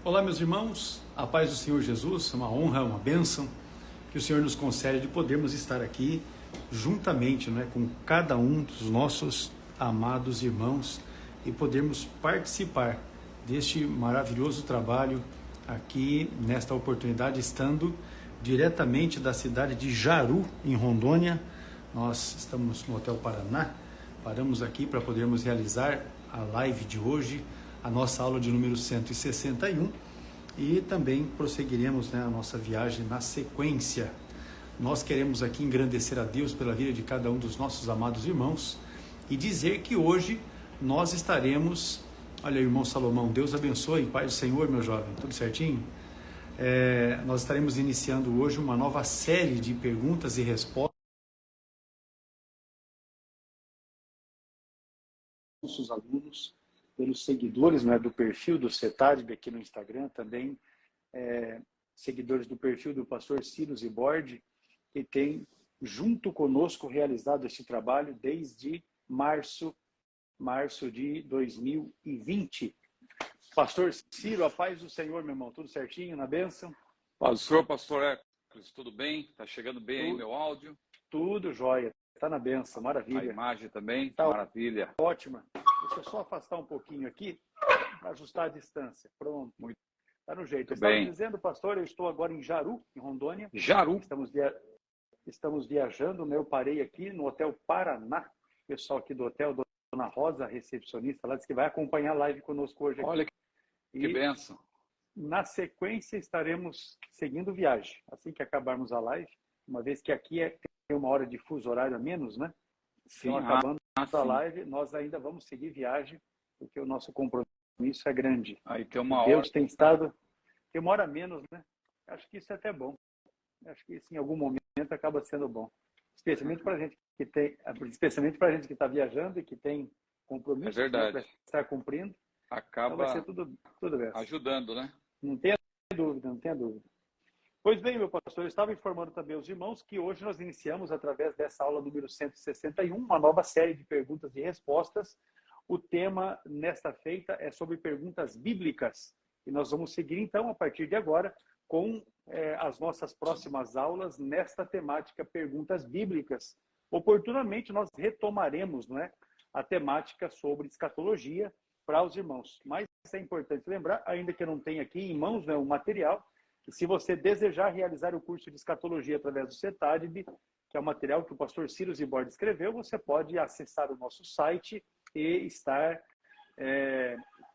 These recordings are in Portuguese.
Olá, meus irmãos, a paz do Senhor Jesus, uma honra, uma bênção que o Senhor nos concede de podermos estar aqui juntamente, com cada um dos nossos amados irmãos e podermos participar deste maravilhoso trabalho aqui nesta oportunidade, estando diretamente da cidade de Jaru, em Rondônia. Nós estamos no Hotel Paraná, paramos aqui para podermos realizar a live de hoje, a nossa aula de número 161, e também prosseguiremos a nossa viagem na sequência. Nós queremos aqui engrandecer a Deus pela vida de cada um dos nossos amados irmãos e dizer que hoje nós estaremos... Olha, irmão Salomão, Deus abençoe, Pai do Senhor, meu jovem, tudo certinho? Nós estaremos iniciando hoje uma nova série de perguntas e respostas nossos alunos, pelos seguidores do perfil do CETADB aqui no Instagram, também seguidores do perfil do pastor Ciro Zibordi, que tem junto conosco realizado esse trabalho desde março de 2020. Pastor Ciro, a paz do Senhor, meu irmão, tudo certinho, na bênção? Paz do Senhor, pastor Hércules, tudo bem? Está chegando bem aí meu áudio? Tudo jóia, está na bênção, maravilha. A imagem também, tá maravilha. Ótima. Deixa eu só afastar um pouquinho aqui, para ajustar a distância. Pronto. Está no jeito. Eu estava dizendo, pastor, eu estou agora em Jaru, em Rondônia. Jaru? Estamos viajando, eu parei aqui no Hotel Paraná. O pessoal aqui do hotel, Dona Rosa, recepcionista, lá disse que vai acompanhar a live conosco hoje aqui. Olha que bênção. Na sequência, estaremos seguindo viagem. Assim que acabarmos a live, uma vez que aqui tem uma hora de fuso horário a menos, né? Sim, então, acabando a live, nós ainda vamos seguir viagem, porque o nosso compromisso é grande. Aí tem uma Deus hora. tem estado... Tem uma hora a menos, né? Acho que isso é até bom. Acho que isso, em algum momento, acaba sendo bom. Especialmente para a gente que tem... Especialmente para a gente que está viajando e que tem compromisso. É verdade. Para estar cumprindo. Acaba então vai ser tudo bem. Ajudando, né? Não tenha dúvida. Pois bem, meu pastor, eu estava informando também os irmãos que hoje nós iniciamos, através dessa aula número 161, uma nova série de perguntas e respostas. O tema nesta feita é sobre perguntas bíblicas. E nós vamos seguir, então, a partir de agora, com as nossas próximas aulas nesta temática perguntas bíblicas. Oportunamente, nós retomaremos a temática sobre escatologia para os irmãos. Mas é importante lembrar, ainda que eu não tenha aqui em mãos o material, que se você desejar realizar o curso de escatologia através do CETADB, que é o material que o pastor Ciro Zibordi escreveu, você pode acessar o nosso site e estar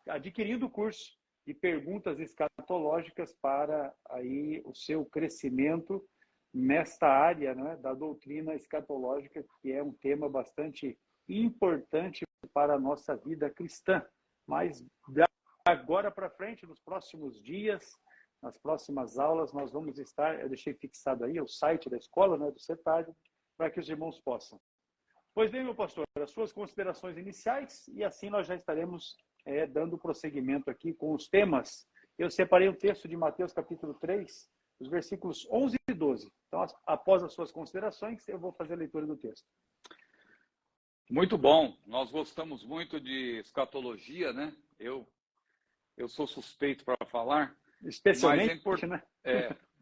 adquirindo o curso de perguntas escatológicas para aí o seu crescimento nesta área da doutrina escatológica, que é um tema bastante importante para a nossa vida cristã. Mas agora para frente, nos próximos dias, nas próximas aulas, nós vamos estar... Eu deixei fixado aí o site da escola, do CETAD, para que os irmãos possam. Pois bem, meu pastor, as suas considerações iniciais, e assim nós já estaremos dando prosseguimento aqui com os temas. Eu separei o texto de Mateus capítulo 3, os versículos 11 e 12. Então, após as suas considerações, eu vou fazer a leitura do texto. Muito bom. Nós gostamos muito de escatologia, né? Eu sou suspeito para falar. Especialmente,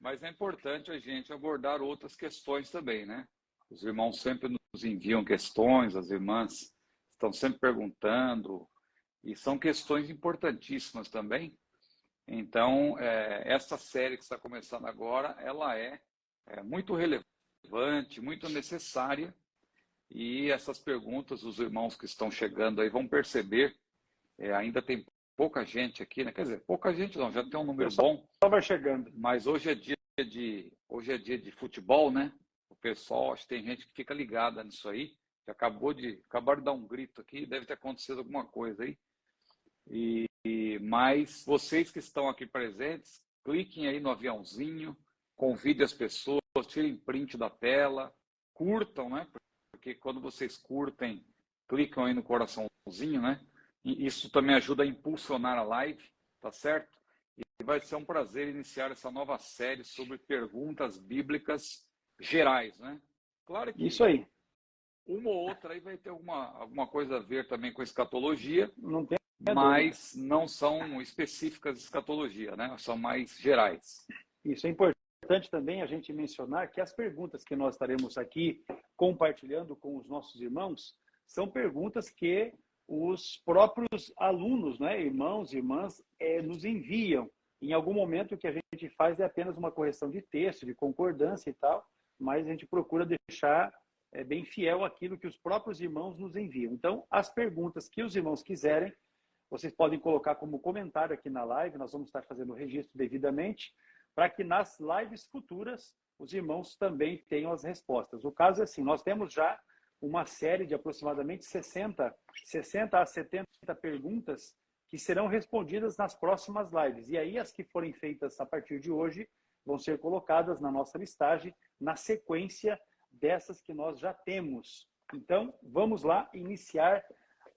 mas é importante a gente abordar outras questões também, né? Os irmãos sempre nos enviam questões, as irmãs estão sempre perguntando, e são questões importantíssimas também. Então, essa série que está começando agora, ela é muito relevante, muito necessária, e essas perguntas, os irmãos que estão chegando aí vão perceber, ainda tem pouca gente aqui, né? Quer dizer, pouca gente não, já tem um número bom. Só vai chegando. Mas hoje é dia de futebol, né? O pessoal, acho que tem gente que fica ligada nisso aí. Que acabaram de dar um grito aqui, deve ter acontecido alguma coisa aí. Mas vocês que estão aqui presentes, cliquem aí no aviãozinho, convidem as pessoas, tirem print da tela, curtam, né? Porque quando vocês curtem, clicam aí no coraçãozinho, né? E isso também ajuda a impulsionar a live, tá certo? E vai ser um prazer iniciar essa nova série sobre perguntas bíblicas gerais, né? Claro que isso aí. Uma ou outra aí vai ter alguma coisa a ver também com escatologia. Não tem mas não são específicas de escatologia, né? São mais gerais. Isso é importante também a gente mencionar que as perguntas que nós estaremos aqui compartilhando com os nossos irmãos são perguntas que os próprios alunos, né, irmãos e irmãs, nos enviam. Em algum momento o que a gente faz é apenas uma correção de texto, de concordância e tal, mas a gente procura deixar bem fiel àquilo que os próprios irmãos nos enviam. Então, as perguntas que os irmãos quiserem, vocês podem colocar como comentário aqui na live, nós vamos estar fazendo o registro devidamente, para que nas lives futuras os irmãos também tenham as respostas. O caso é assim, nós temos já uma série de aproximadamente 60 a 70 perguntas que serão respondidas nas próximas lives. E aí as que forem feitas a partir de hoje vão ser colocadas na nossa listagem, na sequência dessas que nós já temos. Então, vamos lá iniciar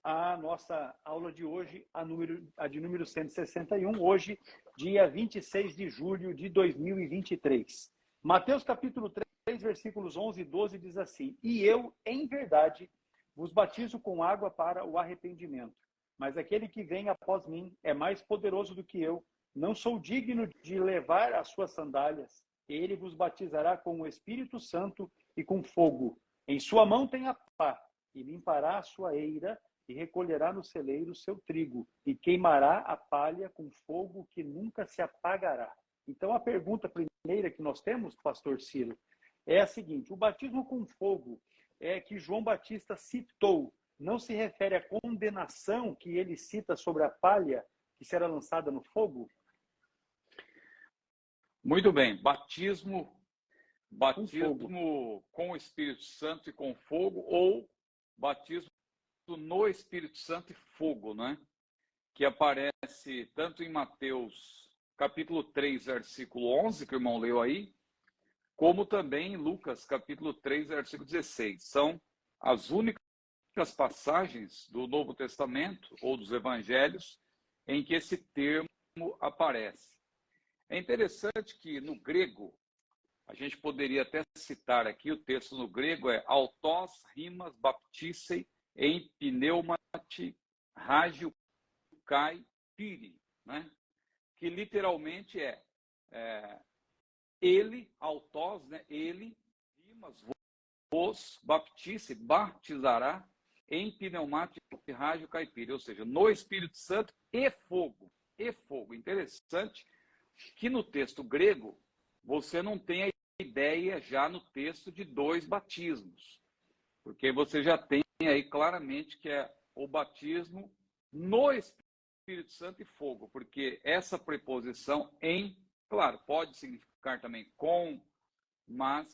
a nossa aula de hoje, a de número 161, hoje, dia 26 de julho de 2023. Mateus capítulo 3, versículos 11 e 12 diz assim: E eu, em verdade, vos batizo com água para o arrependimento, mas aquele que vem após mim é mais poderoso do que eu. Não sou digno de levar as suas sandálias. Ele vos batizará com o Espírito Santo e com fogo. Em sua mão tem a pá, e limpará a sua eira, e recolherá no celeiro o seu trigo, e queimará a palha com fogo que nunca se apagará. Então, a pergunta primeira que nós temos, pastor Ciro, é a seguinte: o batismo com fogo que João Batista citou, não se refere à condenação que ele cita sobre a palha que será lançada no fogo? Muito bem. Batismo com o Espírito Santo e com fogo, ou batismo no Espírito Santo e fogo, né? Que aparece tanto em Mateus capítulo 3, versículo 11, que o irmão leu aí, como também em Lucas capítulo 3, versículo 16. São as únicas passagens do Novo Testamento ou dos Evangelhos em que esse termo aparece. É interessante que no grego, a gente poderia até citar aqui, o texto no grego é autos rimas baptisei em pneumati ragio kai piri, né? Que literalmente ele, autos, né? Ele, rimas, vos batizará em pneumati ragio kai piri, ou seja, no Espírito Santo e fogo. E fogo. Interessante que no texto grego você não tem a ideia já no texto de dois batismos, porque você já tem aí claramente que é o batismo no Espírito Santo e fogo, porque essa preposição em, claro, pode significar também com, mas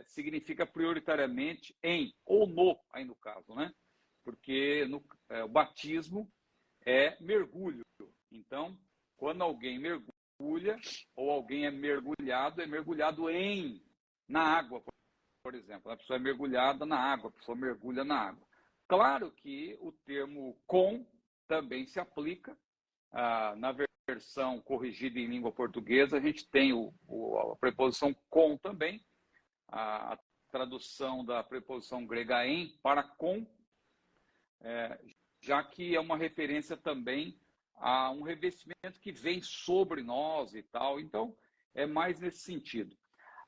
significa prioritariamente em ou no, aí no caso, né? Porque o batismo é mergulho. Então, quando alguém mergulha ou alguém é mergulhado na água, por exemplo. A pessoa é mergulhada na água, a pessoa mergulha na água. Claro que o termo com também se aplica. Na versão corrigida em língua portuguesa, a gente tem a preposição com também. A tradução da preposição grega em para com, já que é uma referência também a um revestimento que vem sobre nós e tal. Então, é mais nesse sentido.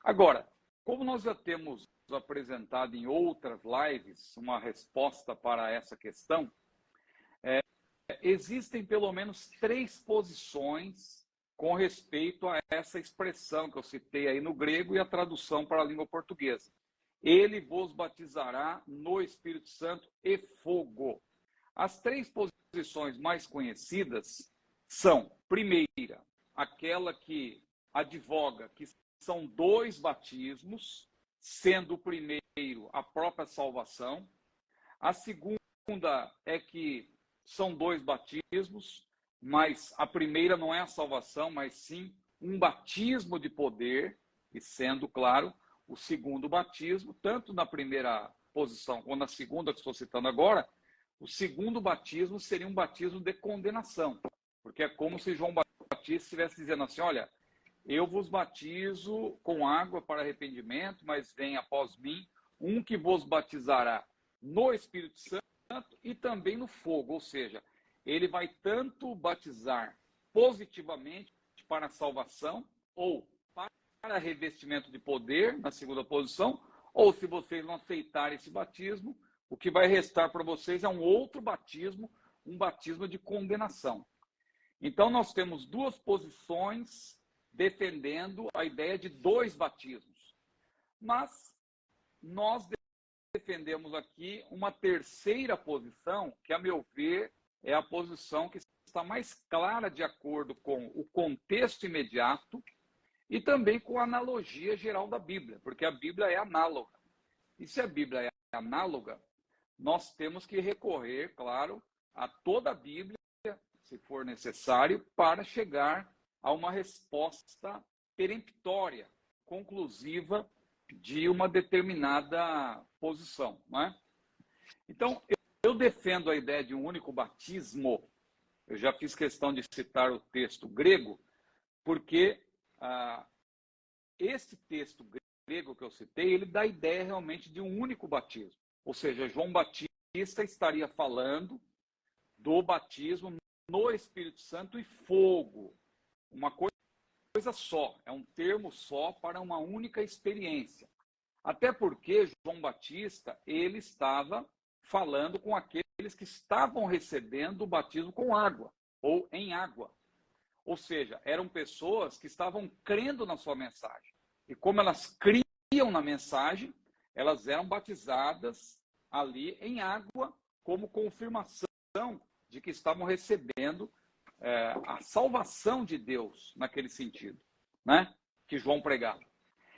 Agora, como nós já temos apresentado em outras lives uma resposta para essa questão, existem pelo menos 3 posições com respeito a essa expressão que eu citei aí no grego e a tradução para a língua portuguesa. Ele vos batizará no Espírito Santo e fogo. As 3 posições mais conhecidas são, primeira, aquela que advoga que são 2 batismos, sendo o primeiro a própria salvação. A segunda é que são 2 batismos, mas a primeira não é a salvação, mas sim um batismo de poder, e sendo, claro, o segundo batismo, tanto na primeira posição quanto na segunda que estou citando agora, o segundo batismo seria um batismo de condenação, porque é como se João Batista estivesse dizendo assim: olha, eu vos batizo com água para arrependimento, mas vem após mim um que vos batizará no Espírito Santo e também no fogo. Ou seja, ele vai tanto batizar positivamente para a salvação, ou para revestimento de poder, na segunda posição, ou se vocês não aceitarem esse batismo, o que vai restar para vocês é um outro batismo, um batismo de condenação. Então, nós temos duas posições defendendo a ideia de dois batismos. Mas nós defendemos aqui uma terceira posição, que, a meu ver, é a posição que está mais clara de acordo com o contexto imediato e também com a analogia geral da Bíblia, porque a Bíblia é análoga. E se a Bíblia é análoga, nós temos que recorrer, claro, a toda a Bíblia, se for necessário, para chegar a uma resposta peremptória, conclusiva de uma determinada posição, não é? Então, eu defendo a ideia de um único batismo. Eu já fiz questão de citar o texto grego, porque esse texto grego que eu citei, ele dá a ideia realmente de um único batismo. Ou seja, João Batista estaria falando do batismo no Espírito Santo e fogo. Uma coisa só, é um termo só para uma única experiência. Até porque João Batista, ele estava falando com aqueles que estavam recebendo o batismo com água, ou em água. Ou seja, eram pessoas que estavam crendo na sua mensagem. E como elas criam na mensagem, elas eram batizadas ali em água, como confirmação de que estavam recebendo a salvação de Deus, naquele sentido, né? Que João pregava.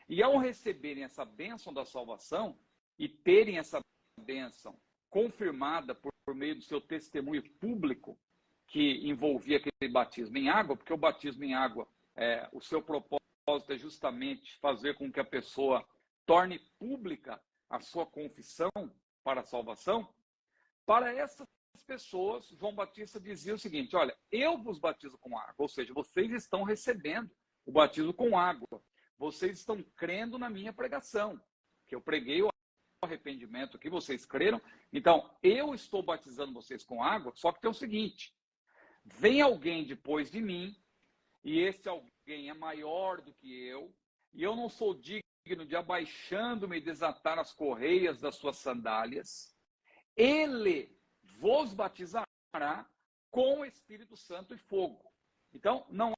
E ao receberem essa bênção da salvação e terem essa bênção confirmada por meio do seu testemunho público, que envolvia aquele batismo em água, porque o batismo em água, o seu propósito é justamente fazer com que a pessoa torne pública a sua confissão para a salvação. Para essas pessoas, João Batista dizia o seguinte: olha, eu vos batizo com água, ou seja, vocês estão recebendo o batismo com água, vocês estão crendo na minha pregação, que eu preguei o arrependimento que vocês creram, então eu estou batizando vocês com água, só que tem o seguinte: vem alguém depois de mim, e esse alguém é maior do que eu, e eu não sou digno de, abaixando-me, desatar as correias das suas sandálias. Ele vos batizará com o Espírito Santo e fogo. Então, não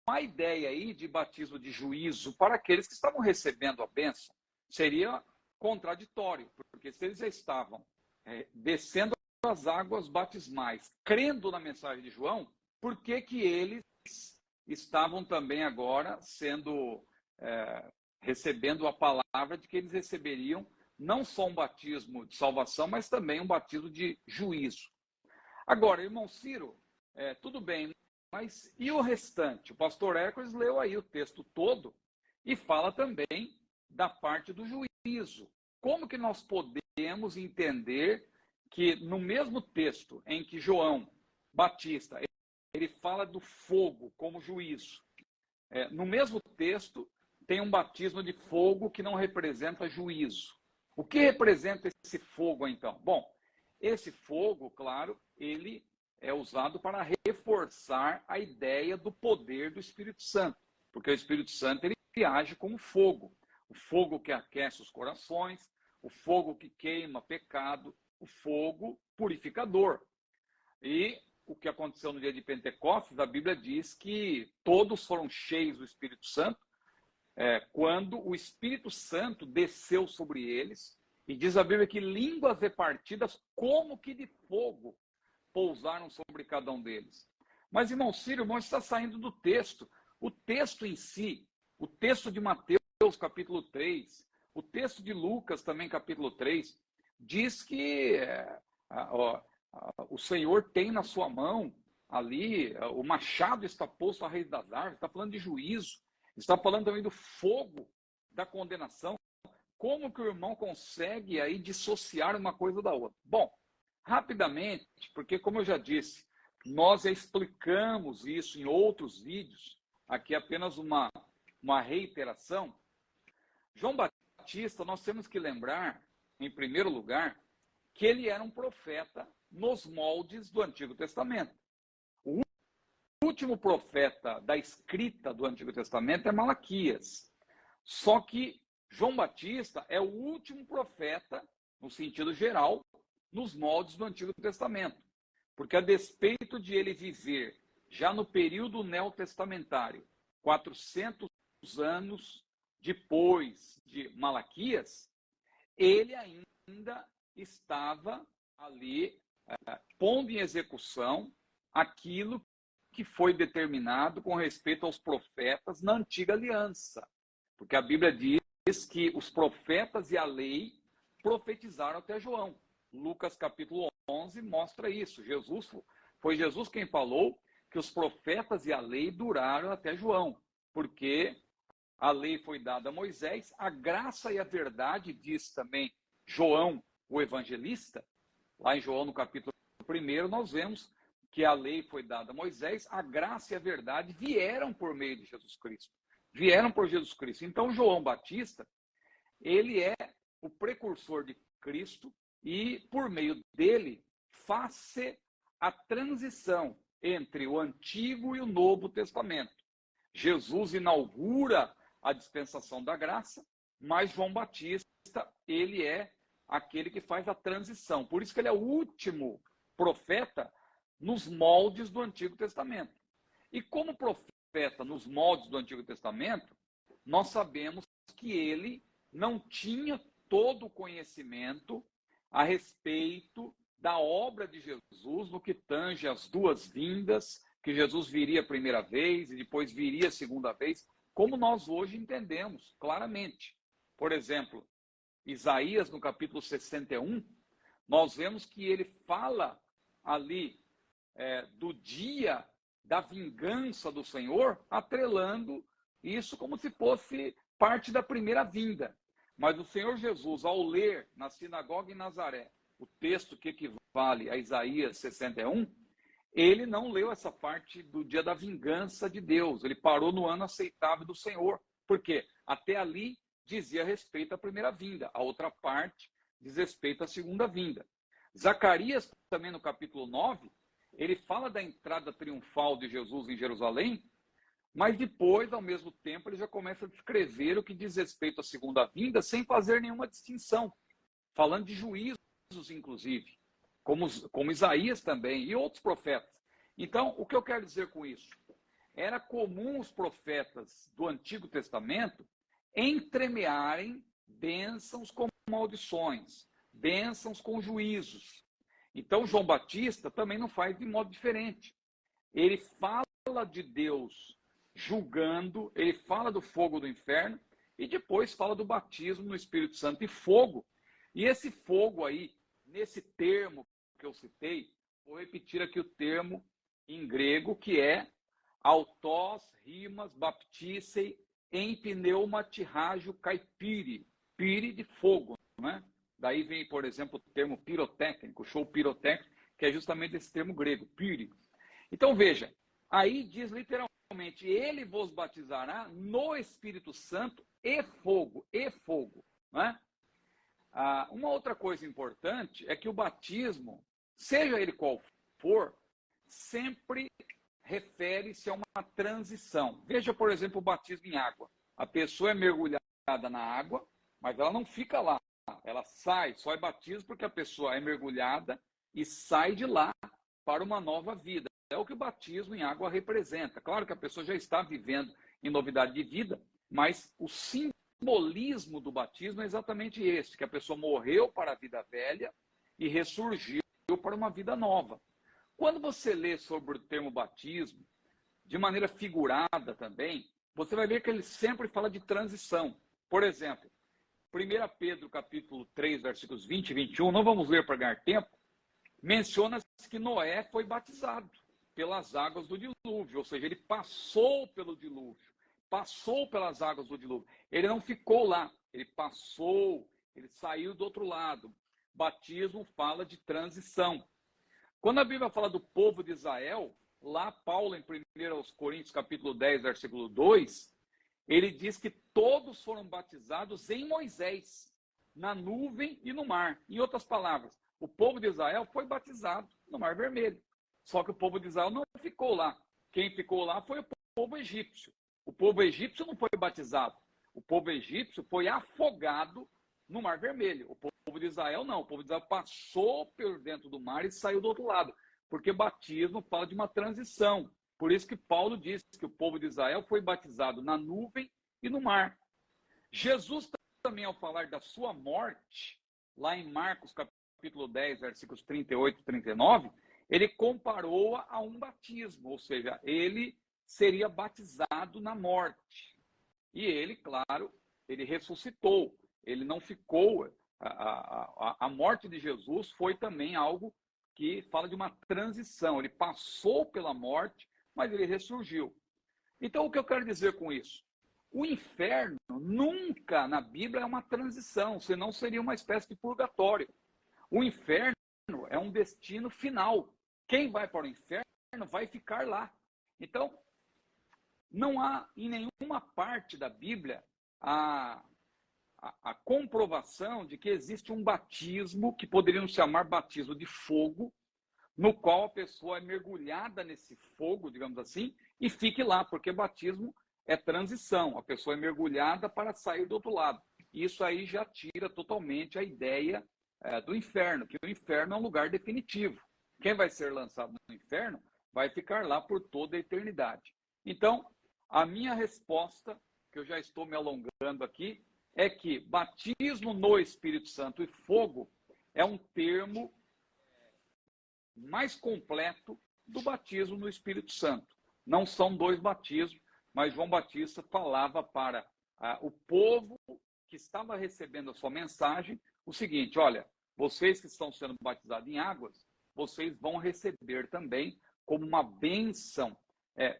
há ideia aí de batismo de juízo para aqueles que estavam recebendo a bênção. Seria contraditório, porque se eles já estavam descendo as águas batismais, crendo na mensagem de João, por que que eles estavam também agora recebendo a palavra de que eles receberiam não só um batismo de salvação, mas também um batismo de juízo? Agora, irmão Ciro, tudo bem, mas e o restante? O pastor Hércules leu aí o texto todo e fala também da parte do juízo. Como que nós podemos entender que no mesmo texto em que João Batista ele fala do fogo como juízo, no mesmo texto tem um batismo de fogo que não representa juízo? O que representa esse fogo, então? Bom, esse fogo, claro, ele é usado para reforçar a ideia do poder do Espírito Santo, porque o Espírito Santo ele age como fogo, o fogo que aquece os corações, o fogo que queima pecado, o fogo purificador. E o que aconteceu no dia de Pentecostes, a Bíblia diz que todos foram cheios do Espírito Santo, quando o Espírito Santo desceu sobre eles, e diz a Bíblia que línguas repartidas como que de fogo pousaram sobre cada um deles. Mas, irmão Ciro, irmão, está saindo do texto. O texto em si, o texto de Mateus, capítulo 3, o texto de Lucas, também, capítulo 3, diz que o Senhor tem na sua mão ali, o machado está posto à raiz das árvores, está falando de juízo, está falando também do fogo da condenação. Como que o irmão consegue aí dissociar uma coisa da outra? Bom, rapidamente, porque como eu já disse, nós já explicamos isso em outros vídeos, aqui é apenas uma reiteração. João Batista, nós temos que lembrar, em primeiro lugar, que ele era um profeta nos moldes do Antigo Testamento. último profeta da escrita do Antigo Testamento é Malaquias. Só que João Batista é o último profeta, no sentido geral, nos moldes do Antigo Testamento. Porque a despeito de ele viver já no período neotestamentário, 400 anos depois de Malaquias, ele ainda estava ali pondo em execução aquilo que foi determinado com respeito aos profetas na antiga aliança. Porque a Bíblia diz que os profetas e a lei profetizaram até João. Lucas capítulo 11 mostra isso. Foi Jesus quem falou que os profetas e a lei duraram até João, porque a lei foi dada a Moisés, a graça e a verdade, diz também João, o evangelista. Lá em João, no capítulo 1, nós vemos que a lei foi dada a Moisés, a graça e a verdade vieram por meio de Jesus Cristo. Vieram por Jesus Cristo. Então, João Batista, ele é o precursor de Cristo e, por meio dele, faz-se a transição entre o Antigo e o Novo Testamento. Jesus inaugura a dispensação da graça, mas João Batista, ele é aquele que faz a transição. Por isso que ele é o último profeta nos moldes do Antigo Testamento. E como profeta nos moldes do Antigo Testamento, nós sabemos que ele não tinha todo o conhecimento a respeito da obra de Jesus no que tange as duas vindas, que Jesus viria a primeira vez e depois viria a segunda vez, como nós hoje entendemos claramente. Por exemplo, Isaías, no capítulo 61, nós vemos que ele fala ali do dia da vingança do Senhor, atrelando isso como se fosse parte da primeira vinda. Mas o Senhor Jesus, ao ler na sinagoga em Nazaré o texto que equivale a Isaías 61, ele não leu essa parte do dia da vingança de Deus. Ele parou no ano aceitável do Senhor. Por quê? Até ali dizia respeito à primeira vinda. A outra parte diz respeito à segunda vinda. Zacarias, também no capítulo 9, ele fala da entrada triunfal de Jesus em Jerusalém, mas depois, ao mesmo tempo, ele já começa a descrever o que diz respeito à segunda vinda, sem fazer nenhuma distinção, falando de juízos, inclusive, como Isaías também, e outros profetas. Então, o que eu quero dizer com isso? Era comum os profetas do Antigo Testamento entremearem bênçãos com maldições, bênçãos com juízos. Então, João Batista também não faz de modo diferente. Ele fala de Deus julgando, ele fala do fogo do inferno e depois fala do batismo no Espírito Santo e fogo. E esse fogo aí, nesse termo que eu citei, vou repetir aqui o termo em grego, que é autós rimas baptisei em pneumatirrágio caipiri, piri de fogo, né? Daí vem, por exemplo, o termo pirotécnico, show pirotécnico, que é justamente esse termo grego, piri. Então veja, aí diz literalmente, ele vos batizará no Espírito Santo e fogo, né? Uma outra coisa importante é que o batismo, seja ele qual for, sempre refere-se a uma transição. Veja, por exemplo, o batismo em água. A pessoa é mergulhada na água, mas ela não fica lá. Ela sai, só é batismo porque a pessoa é mergulhada e sai de lá para uma nova vida. É o que o batismo em água representa. Claro que a pessoa já está vivendo em novidade de vida, mas o simbolismo do batismo é exatamente esse, que a pessoa morreu para a vida velha e ressurgiu para uma vida nova. Quando você lê sobre o termo batismo, de maneira figurada também, você vai ver que ele sempre fala de transição. Por exemplo, 1 Pedro capítulo 3, versículos 20 e 21, não vamos ler para ganhar tempo, menciona que Noé foi batizado pelas águas do dilúvio, ou seja, ele passou pelo dilúvio, passou pelas águas do dilúvio. Ele não ficou lá, ele passou, ele saiu do outro lado. Batismo fala de transição. Quando a Bíblia fala do povo de Israel, lá Paulo, em 1 Coríntios capítulo 10, versículo 2, ele diz que todos foram batizados em Moisés, na nuvem e no mar. Em outras palavras, o povo de Israel foi batizado no Mar Vermelho. Só que o povo de Israel não ficou lá. Quem ficou lá foi o povo egípcio. O povo egípcio não foi batizado. O povo egípcio foi afogado no Mar Vermelho. O povo de Israel não. O povo de Israel passou por dentro do mar e saiu do outro lado. Porque batismo fala de uma transição. Por isso que Paulo diz que o povo de Israel foi batizado na nuvem e no mar. Jesus também, ao falar da sua morte, lá em Marcos capítulo 10, versículos 38 e 39, ele comparou-a a um batismo, ou seja, ele seria batizado na morte. E ele, claro, ele ressuscitou, ele não ficou. A morte de Jesus foi também algo que fala de uma transição. Ele passou pela morte, mas ele ressurgiu. Então, o que eu quero dizer com isso? O inferno nunca na Bíblia é uma transição, senão seria uma espécie de purgatório. O inferno é um destino final. Quem vai para o inferno vai ficar lá. Então, não há em nenhuma parte da Bíblia a comprovação de que existe um batismo, que poderíamos chamar batismo de fogo, no qual a pessoa é mergulhada nesse fogo, digamos assim, e fique lá, porque batismo é transição, a pessoa é mergulhada para sair do outro lado. Isso aí já tira totalmente a ideia do inferno, que o inferno é um lugar definitivo. Quem vai ser lançado no inferno vai ficar lá por toda a eternidade. Então, a minha resposta, que eu já estou me alongando aqui, é que batismo no Espírito Santo e fogo é um termo mais completo do batismo no Espírito Santo. Não são dois batismos, mas João Batista falava para o povo que estava recebendo a sua mensagem o seguinte: olha, vocês que estão sendo batizados em águas, vocês vão receber também como uma bênção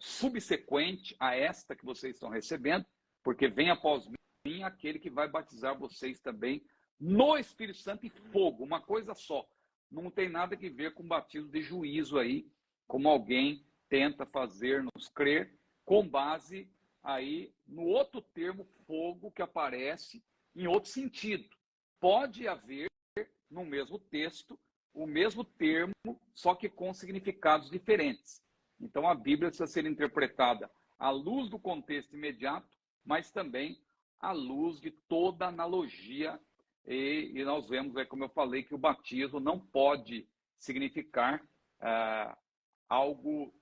subsequente a esta que vocês estão recebendo, porque vem após mim aquele que vai batizar vocês também no Espírito Santo e fogo, uma coisa só. Não tem nada a ver com batismo de juízo aí, como alguém tenta fazer-nos crer, com base aí no outro termo fogo que aparece em outro sentido. Pode haver no mesmo texto o mesmo termo, só que com significados diferentes. Então a Bíblia precisa ser interpretada à luz do contexto imediato, mas também à luz de toda analogia. E nós vemos, como eu falei, que o batismo não pode significar algo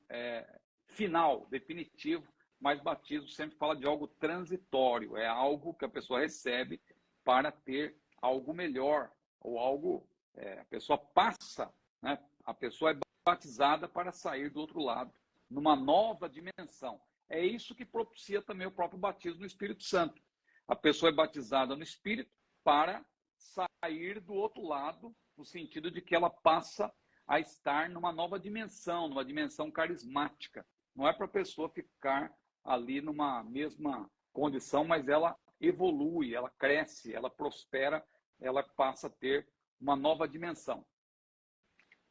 final, definitivo, mas batismo sempre fala de algo transitório, é algo que a pessoa recebe para ter algo melhor, ou algo, a pessoa passa, né? A pessoa é batizada para sair do outro lado, numa nova dimensão. É isso que propicia também o próprio batismo no Espírito Santo. A pessoa é batizada no Espírito para sair do outro lado, no sentido de que ela passa a estar numa nova dimensão, numa dimensão carismática. Não é para a pessoa ficar ali numa mesma condição, mas ela evolui, ela cresce, ela prospera, ela passa a ter uma nova dimensão.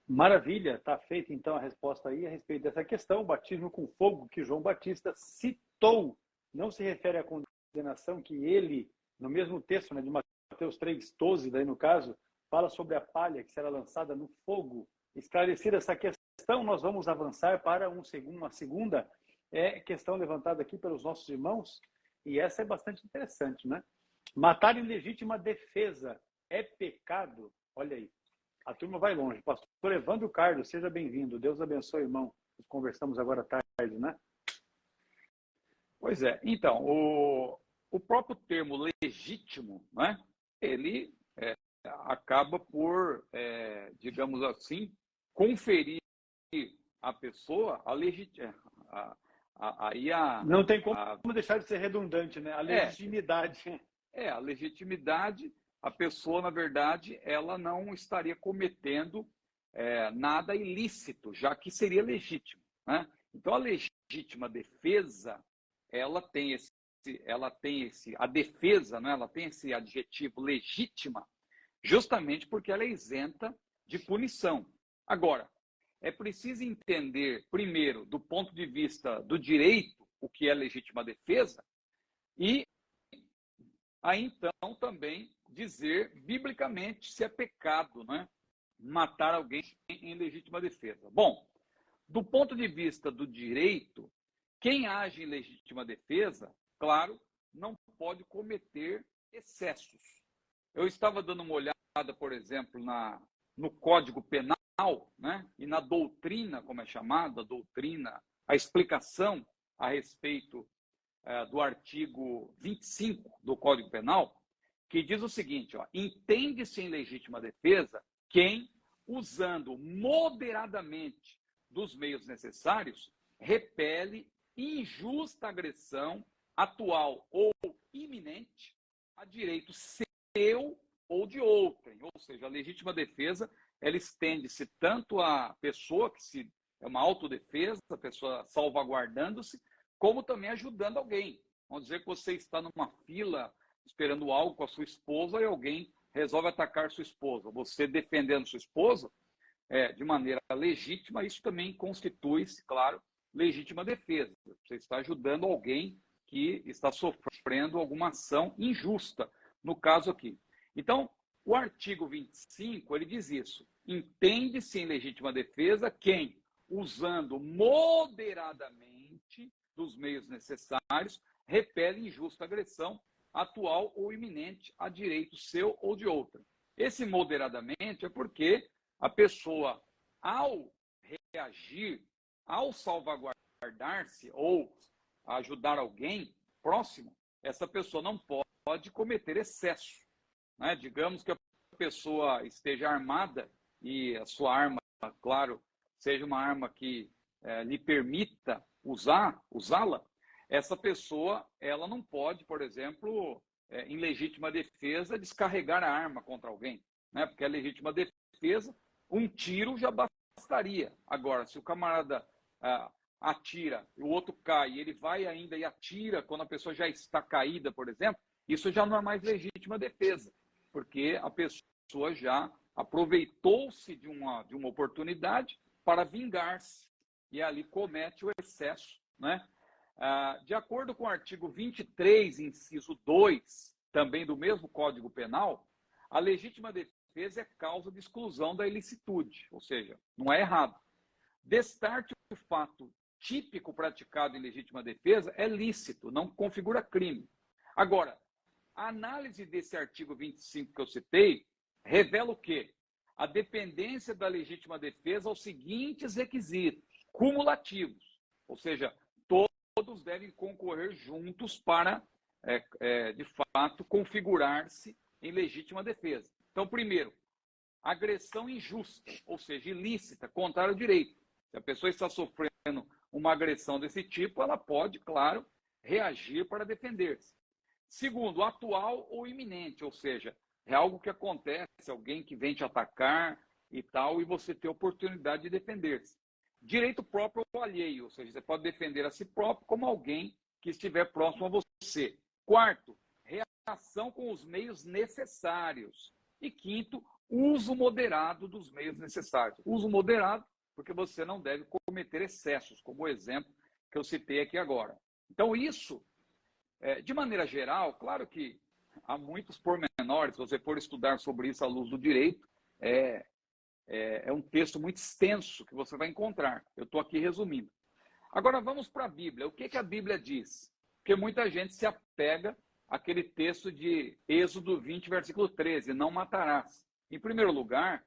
Maravilha, está feita então a resposta aí a respeito dessa questão. O batismo com fogo que João Batista citou não se refere à condenação que ele, no mesmo texto, né, de Mateus 3,12, daí no caso, fala sobre a palha que será lançada no fogo. Esclarecida essa questão, nós vamos avançar para uma segunda questão levantada aqui pelos nossos irmãos, e essa é bastante interessante, né? Matar em legítima defesa é pecado? Olha aí, a turma vai longe. Pastor Evandro Carlos, seja bem-vindo. Deus abençoe, irmão. Nós conversamos agora à tarde, né? Pois é. Então, o próprio termo legítimo, né? Ele acaba por, digamos assim, conferir à pessoa a legitimidade. Não tem como deixar de ser redundante, né? A legitimidade. A legitimidade, a pessoa, na verdade, ela não estaria cometendo nada ilícito, já que seria legítimo, né? Então, a legítima defesa, ela tem a defesa, né? Ela tem esse adjetivo legítima, justamente porque ela é isenta de punição. Agora, é preciso entender, primeiro, do ponto de vista do direito, o que é legítima defesa, e aí, então, também dizer, biblicamente, se é pecado, né, matar alguém em legítima defesa. Bom, Do ponto de vista do direito, quem age em legítima defesa, claro, não pode cometer excessos. Eu estava dando uma olhada, por exemplo, no Código Penal, né, e na doutrina, como é chamada, a doutrina, a explicação a respeito do artigo 25 do Código Penal, que diz o seguinte, ó, entende-se em legítima defesa quem, usando moderadamente dos meios necessários, repele injusta agressão atual ou iminente a direito seu ou de outrem. Ou seja, a legítima defesa, ela estende-se tanto à pessoa, que é uma autodefesa, a pessoa salvaguardando-se, como também ajudando alguém. Vamos dizer que você está numa fila esperando algo com a sua esposa e alguém resolve atacar sua esposa. Você defendendo sua esposa de maneira legítima, isso também constitui-se, claro, legítima defesa. Você está ajudando alguém que está sofrendo alguma ação injusta, no caso aqui. Então, o artigo 25, ele diz isso. Entende-se em legítima defesa quem, usando moderadamente dos meios necessários, repele injusta agressão atual ou iminente a direito seu ou de outra. Esse moderadamente é porque a pessoa, ao reagir, ao salvaguardar-se ou ajudar alguém próximo, essa pessoa não pode cometer excesso, né? Digamos que a pessoa esteja armada e a sua arma, claro, seja uma arma que lhe permita usá-la, essa pessoa, ela não pode, por exemplo, em legítima defesa, descarregar a arma contra alguém, né? Porque a legítima defesa, um tiro já bastaria. Agora, se o camarada atira, o outro cai, e ele vai ainda e atira quando a pessoa já está caída, por exemplo, isso já não é mais legítima defesa, porque a pessoa já aproveitou-se de uma oportunidade para vingar-se, e ali comete o excesso, né? De acordo com o artigo 23, inciso 2, também do mesmo Código Penal, a legítima defesa é causa de exclusão da ilicitude, ou seja, não é errado. Destarte o fato típico praticado em legítima defesa é lícito, não configura crime. Agora, a análise desse artigo 25 que eu citei revela o quê? A dependência da legítima defesa aos seguintes requisitos cumulativos, ou seja, todos devem concorrer juntos para, de fato, configurar-se em legítima defesa. Então, primeiro, agressão injusta, ou seja, ilícita, contrária ao direito. Se a pessoa está sofrendo uma agressão desse tipo, ela pode, claro, reagir para defender-se. Segundo, atual ou iminente, ou seja, é algo que acontece, alguém que vem te atacar e tal, e você tem a oportunidade de defender-se. Direito próprio ou alheio, ou seja, você pode defender a si próprio como alguém que estiver próximo a você. Quarto, reação com os meios necessários. E quinto, uso moderado dos meios necessários. Uso moderado, porque você não deve cometer excessos, como o exemplo que eu citei aqui agora. Então, isso, de maneira geral, claro que há muitos pormenores, se você for estudar sobre isso à luz do direito, é um texto muito extenso que você vai encontrar. Eu estou aqui resumindo. Agora vamos para a Bíblia. O que a Bíblia diz? Porque muita gente se apega àquele texto de Êxodo 20, versículo 13, não matarás. Em primeiro lugar,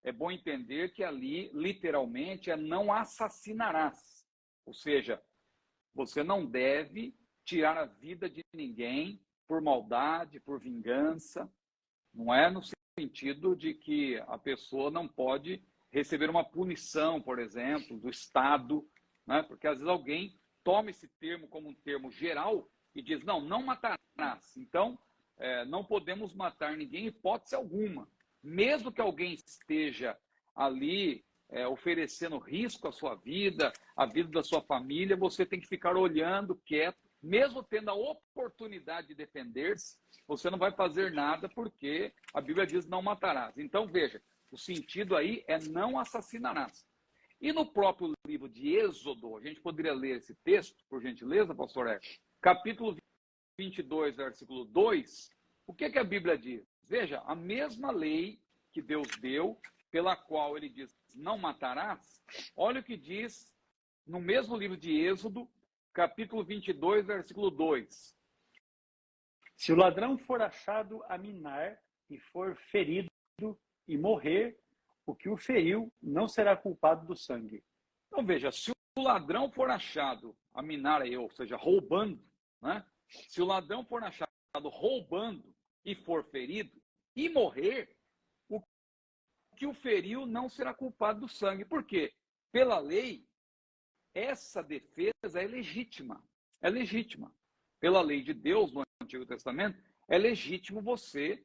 é bom entender que ali, literalmente, é não assassinarás. Ou seja, você não deve tirar a vida de ninguém por maldade, por vingança. Não é no sentido de que a pessoa não pode receber uma punição, por exemplo, do Estado, né? Porque às vezes alguém toma esse termo como um termo geral e diz, não matarás. Então, não podemos matar ninguém em hipótese alguma. Mesmo que alguém esteja ali oferecendo risco à sua vida, à vida da sua família, você tem que ficar olhando, quieto, mesmo tendo a oportunidade de defender-se, você não vai fazer nada porque a Bíblia diz não matarás. Então, veja, o sentido aí é não assassinarás. E no próprio livro de Êxodo, a gente poderia ler esse texto, por gentileza, pastor Eco? Capítulo 22, versículo 2, o que a Bíblia diz? Veja, a mesma lei que Deus deu, pela qual ele diz, não matarás, olha o que diz no mesmo livro de Êxodo, capítulo 22, versículo 2. Se o ladrão for achado a minar e for ferido e morrer, o que o feriu não será culpado do sangue. Então veja, se o ladrão for achado a minar, ou seja, roubando, né? Se o ladrão for achado roubando e for ferido e morrer, o que o feriu não será culpado do sangue. Por quê? Pela lei, essa defesa é legítima. É legítima. Pela lei de Deus no Antigo Testamento, é legítimo você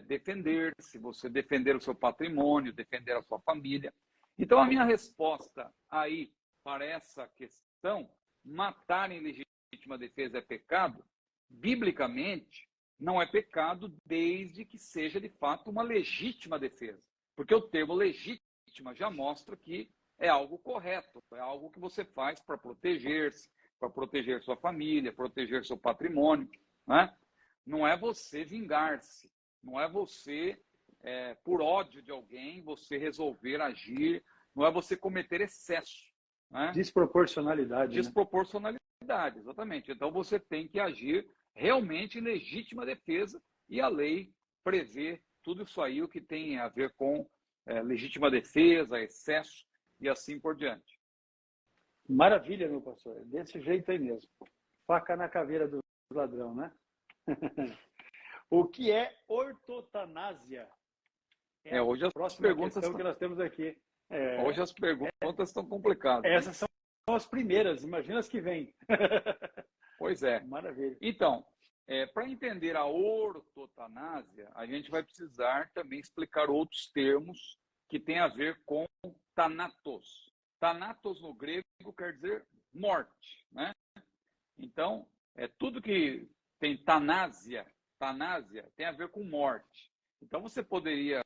defender-se, você defender o seu patrimônio, defender a sua família. Então, a minha resposta aí para essa questão, matar em legítima defesa é pecado? Biblicamente, não é pecado desde que seja, de fato, uma legítima defesa. Porque o termo legítima já mostra que é algo correto, é algo que você faz para proteger-se, para proteger sua família, proteger seu patrimônio, né? Não é você vingar-se, não é você, por ódio de alguém, você resolver agir, não é você cometer excesso. Né? Desproporcionalidade. Desproporcionalidade, exatamente. Então você tem que agir realmente em legítima defesa e a lei prevê tudo isso aí, o que tem a ver com legítima defesa, excesso e assim por diante. Maravilha, meu pastor. Desse jeito aí mesmo. Faca na caveira do ladrão, né? O que é ortotanásia? Hoje as perguntas que nós temos aqui. Hoje as perguntas estão complicadas. Essas são as primeiras, imagina as que vêm. Pois é. Maravilha. Então, para entender a ortotanásia, a gente vai precisar também explicar outros termos que têm a ver com thanatos. Thanatos no grego quer dizer morte, né? Então, tudo que tem tanásia tem a ver com morte. Então, você poderia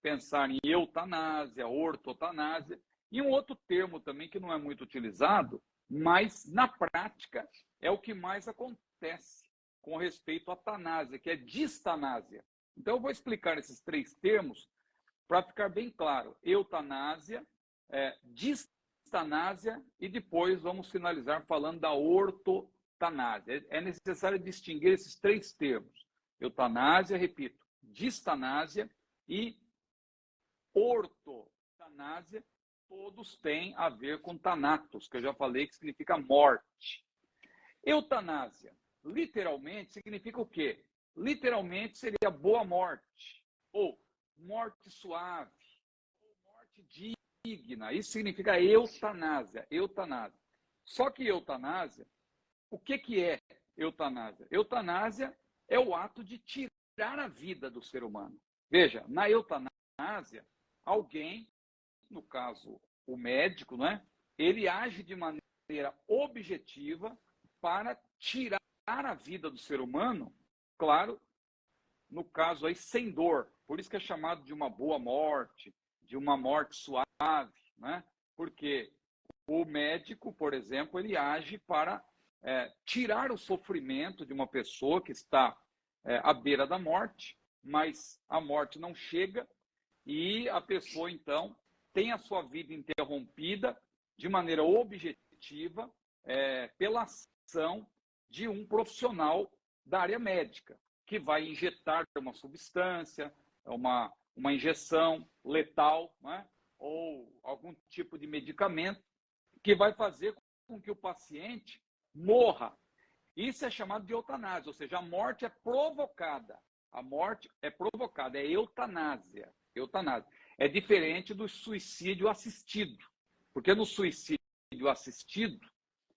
pensar em eutanásia, ortotanásia, e um outro termo também que não é muito utilizado, mas na prática é o que mais acontece com respeito à tanásia, que é distanásia. Então, eu vou explicar esses três termos para ficar bem claro. Eutanásia, distanásia e depois vamos finalizar falando da ortotanásia. É necessário distinguir esses três termos. Eutanásia, repito, distanásia e ortotanásia, todos têm a ver com thanatos, que eu já falei que significa morte. Eutanásia, literalmente, significa o quê? Literalmente seria boa morte, ou morte suave, ou morte digna. Isso significa eutanásia. Eutanásia. Só que eutanásia, o que é eutanásia? Eutanásia é o ato de tirar a vida do ser humano. Veja, na eutanásia, alguém, no caso o médico, né, ele age de maneira objetiva para tirar a vida do ser humano, claro, no caso aí sem dor. Por isso que é chamado de uma boa morte, de uma morte suave, né? Porque o médico, por exemplo, ele age para tirar o sofrimento de uma pessoa que está à beira da morte, mas a morte não chega e a pessoa, então, tem a sua vida interrompida de maneira objetiva pela ação de um profissional da área médica, que vai injetar uma substância, uma injeção letal, né? Ou algum tipo de medicamento que vai fazer com que o paciente morra. Isso é chamado de eutanásia, ou seja, a morte é provocada. A morte é provocada, é eutanásia. Eutanásia. É diferente do suicídio assistido, porque no suicídio assistido,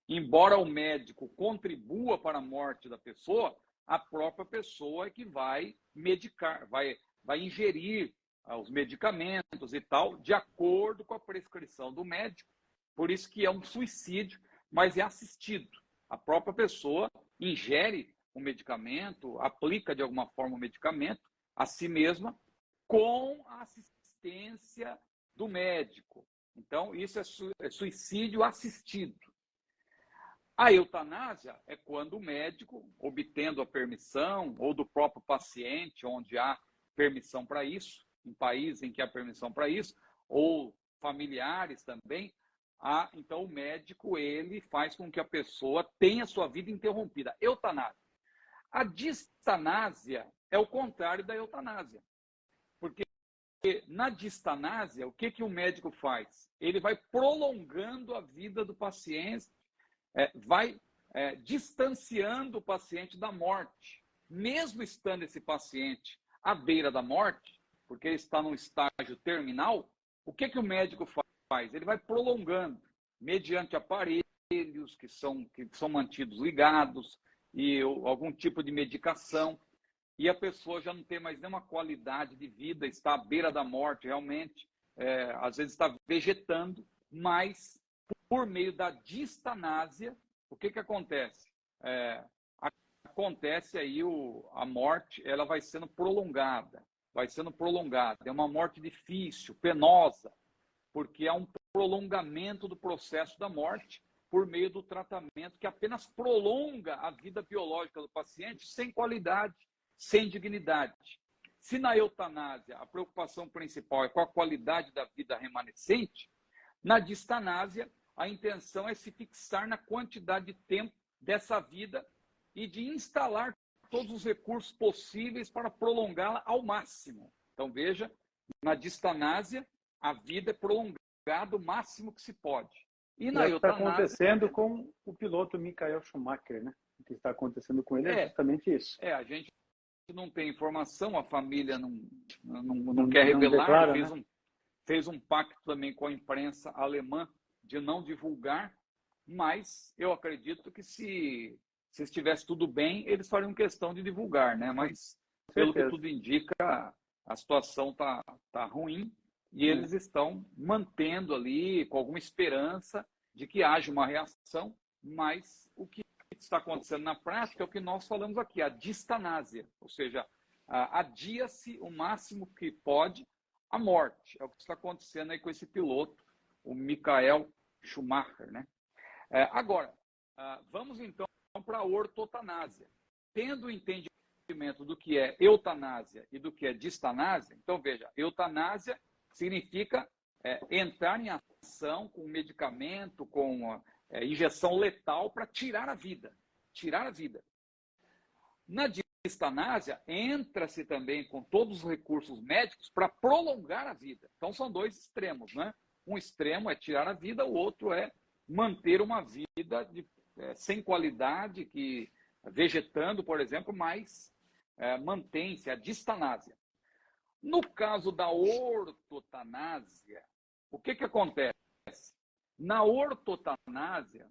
embora o médico contribua para a morte da pessoa, a própria pessoa é que vai medicar, vai ingerir os medicamentos e tal, de acordo com a prescrição do médico. Por isso que é um suicídio, mas é assistido. A própria pessoa ingere um medicamento, aplica de alguma forma o medicamento a si mesma com a assistência do médico. Então, isso é suicídio assistido. A eutanásia é quando o médico, obtendo a permissão, ou do próprio paciente, onde há permissão para isso, em países em que há permissão para isso, ou familiares também, então o médico ele faz com que a pessoa tenha sua vida interrompida. Eutanásia. A distanásia é o contrário da eutanásia. Porque na distanásia, o que o médico faz? Ele vai prolongando a vida do paciente, vai distanciando o paciente da morte. Mesmo estando esse paciente à beira da morte, porque ele está num estágio terminal, o que o médico faz? Ele vai prolongando, mediante aparelhos que são mantidos ligados e algum tipo de medicação, e a pessoa já não tem mais nenhuma qualidade de vida, está à beira da morte, realmente, às vezes está vegetando, mas por meio da distanásia, o que acontece? Acontece aí a morte, ela vai sendo prolongada. É uma morte difícil, penosa, porque há um prolongamento do processo da morte por meio do tratamento que apenas prolonga a vida biológica do paciente sem qualidade, sem dignidade. Se na eutanásia a preocupação principal é com a qualidade da vida remanescente, na distanásia a intenção é se fixar na quantidade de tempo dessa vida e de instalar todos os recursos possíveis para prolongá-la ao máximo. Então, veja, na distanásia, a vida é prolongada o máximo que se pode. E na eutanásia... está acontecendo com o piloto Michael Schumacher, né? O que está acontecendo com ele é justamente isso. A gente não tem informação, a família não quer revelar, declara, fez um pacto também com a imprensa alemã de não divulgar, mas eu acredito que se estivesse tudo bem, eles fariam questão de divulgar, né? Mas, pelo que tudo indica, a situação tá ruim e eles estão mantendo ali, com alguma esperança de que haja uma reação, mas o que está acontecendo na prática é o que nós falamos aqui, a distanásia, ou seja, adia-se o máximo que pode a morte. É o que está acontecendo aí com esse piloto, o Michael Schumacher, né? Agora, vamos então para a ortotanásia. Tendo o entendimento do que é eutanásia e do que é distanásia, então veja, eutanásia significa entrar em ação com medicamento, com injeção letal para tirar a vida. Tirar a vida. Na distanásia, entra-se também com todos os recursos médicos para prolongar a vida. Então são dois extremos, né? Um extremo é tirar a vida, o outro é manter uma vida sem qualidade, que vegetando, por exemplo, mas mantém-se a distanásia. No caso da ortotanásia, o que acontece? Na ortotanásia,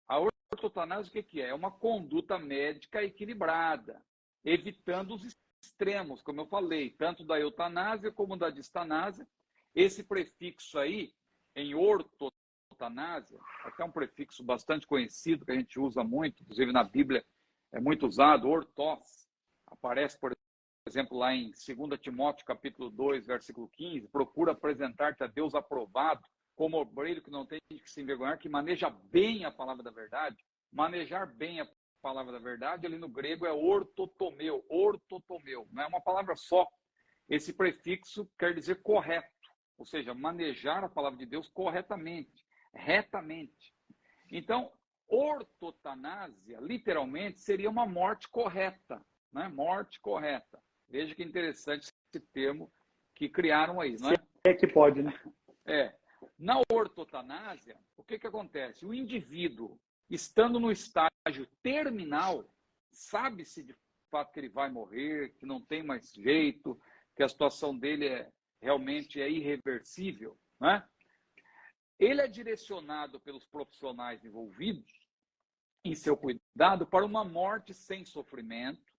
a ortotanásia o que é? É uma conduta médica equilibrada, evitando os extremos, como eu falei, tanto da eutanásia como da distanásia. Esse prefixo aí, em ortotanásia, até um prefixo bastante conhecido, que a gente usa muito, inclusive na Bíblia é muito usado, ortos, aparece, por exemplo, lá em 2 Timóteo, capítulo 2, versículo 15, procura apresentar-te a Deus aprovado, como obreiro que não tem que se envergonhar, que maneja bem a palavra da verdade. Manejar bem a palavra da verdade, ali no grego é ortotomeu, não é uma palavra só. Esse prefixo quer dizer correto, ou seja, manejar a palavra de Deus corretamente, retamente. Então, ortotanásia, literalmente, seria uma morte correta, né? Morte correta. Veja que interessante esse termo que criaram aí, não é? É que pode, né? Na ortotanásia, o que acontece? O indivíduo, estando no estágio terminal, sabe-se de fato que ele vai morrer, que não tem mais jeito, que a situação dele realmente é irreversível, né? Ele é direcionado pelos profissionais envolvidos em seu cuidado para uma morte sem sofrimento,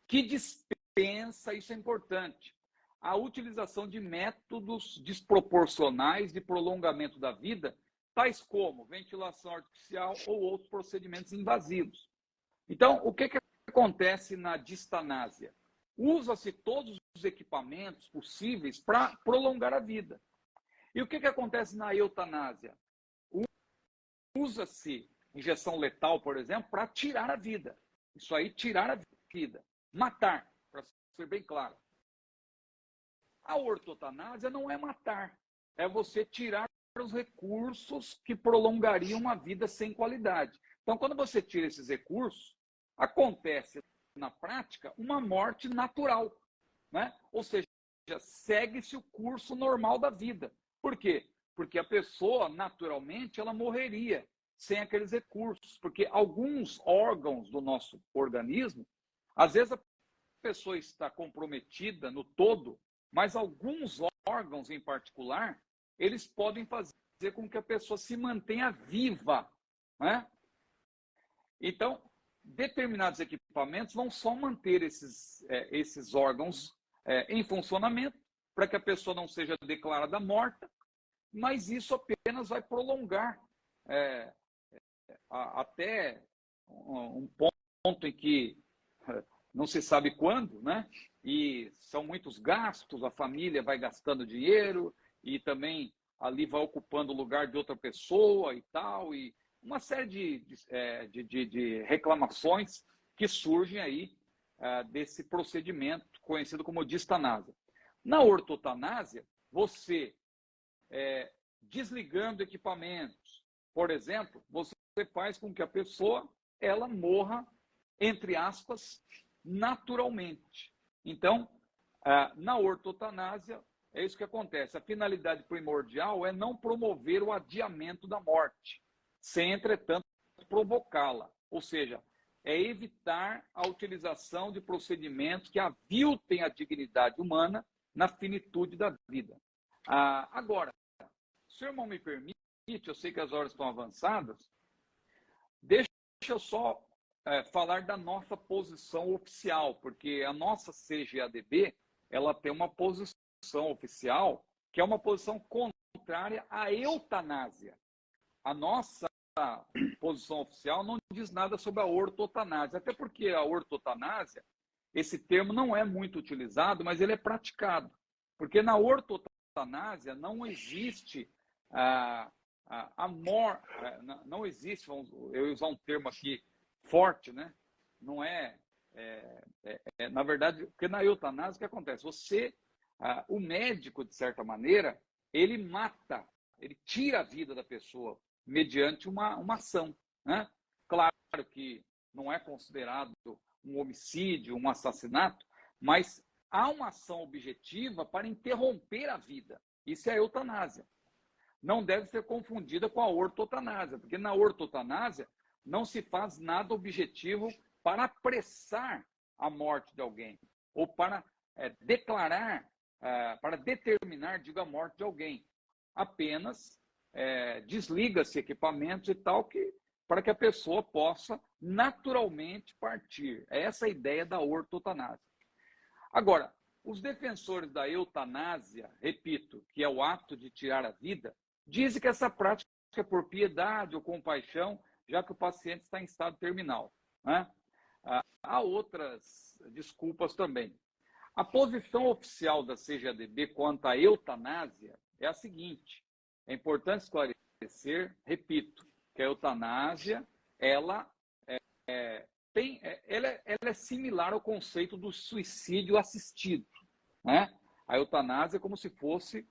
que dispensa, isso é importante, a utilização de métodos desproporcionais de prolongamento da vida, tais como ventilação artificial ou outros procedimentos invasivos. Então, o que acontece na distanásia? Usa-se todos os equipamentos possíveis para prolongar a vida. E o que acontece na eutanásia? Usa-se injeção letal, por exemplo, para tirar a vida. Isso aí, tirar a vida. Matar, para ser bem claro. A ortotanásia não é matar, é você tirar os recursos que prolongariam uma vida sem qualidade. Então, quando você tira esses recursos, acontece na prática uma morte natural, né? Ou seja, segue-se o curso normal da vida. Por quê? Porque a pessoa, naturalmente, ela morreria sem aqueles recursos, porque alguns órgãos do nosso organismo, às vezes a pessoa está comprometida no todo, mas alguns órgãos em particular, eles podem fazer com que a pessoa se mantenha viva, né? Então, determinados equipamentos vão só manter esses órgãos em funcionamento para que a pessoa não seja declarada morta, mas isso apenas vai prolongar até um ponto em que não se sabe quando, né? E são muitos gastos, a família vai gastando dinheiro e também ali vai ocupando o lugar de outra pessoa e tal, e uma série de reclamações que surgem aí desse procedimento conhecido como distanásia. Na ortotanásia, você desligando equipamentos, por exemplo, você faz com que a pessoa ela morra, entre aspas, naturalmente. Então, na ortotanásia, é isso que acontece. A finalidade primordial é não promover o adiamento da morte, sem, entretanto, provocá-la. Ou seja, é evitar a utilização de procedimentos que aviltem a dignidade humana na finitude da vida. Agora, se o irmão me permite, eu sei que as horas estão avançadas, deixa eu só falar da nossa posição oficial, porque a nossa CGADB, ela tem uma posição oficial, que é uma posição contrária à eutanásia. A nossa posição oficial não diz nada sobre a ortotanásia, até porque a ortotanásia, esse termo não é muito utilizado, mas ele é praticado. Porque na ortotanásia não existe não existe, eu ia usar um termo aqui forte, né? Não na verdade, porque na eutanásia o que acontece? O médico, de certa maneira, ele mata, ele tira a vida da pessoa mediante uma ação, né? Claro que não é considerado um homicídio, um assassinato, mas há uma ação objetiva para interromper a vida. Isso é a eutanásia. Não deve ser confundida com a ortotanásia, porque na ortotanásia não se faz nada objetivo para apressar a morte de alguém, ou para declarar, para determinar, a morte de alguém. Apenas desliga-se equipamentos e tal, para que a pessoa possa naturalmente partir. É essa a ideia da ortotanásia. Agora, os defensores da eutanásia, repito, que é o ato de tirar a vida, dizem que essa prática é por piedade ou compaixão, já que o paciente está em estado terminal, né? Há outras desculpas também. A posição oficial da CGADB quanto à eutanásia é a seguinte: é importante esclarecer, repito, que a eutanásia ela é similar ao conceito do suicídio assistido, né? A eutanásia é como se fosse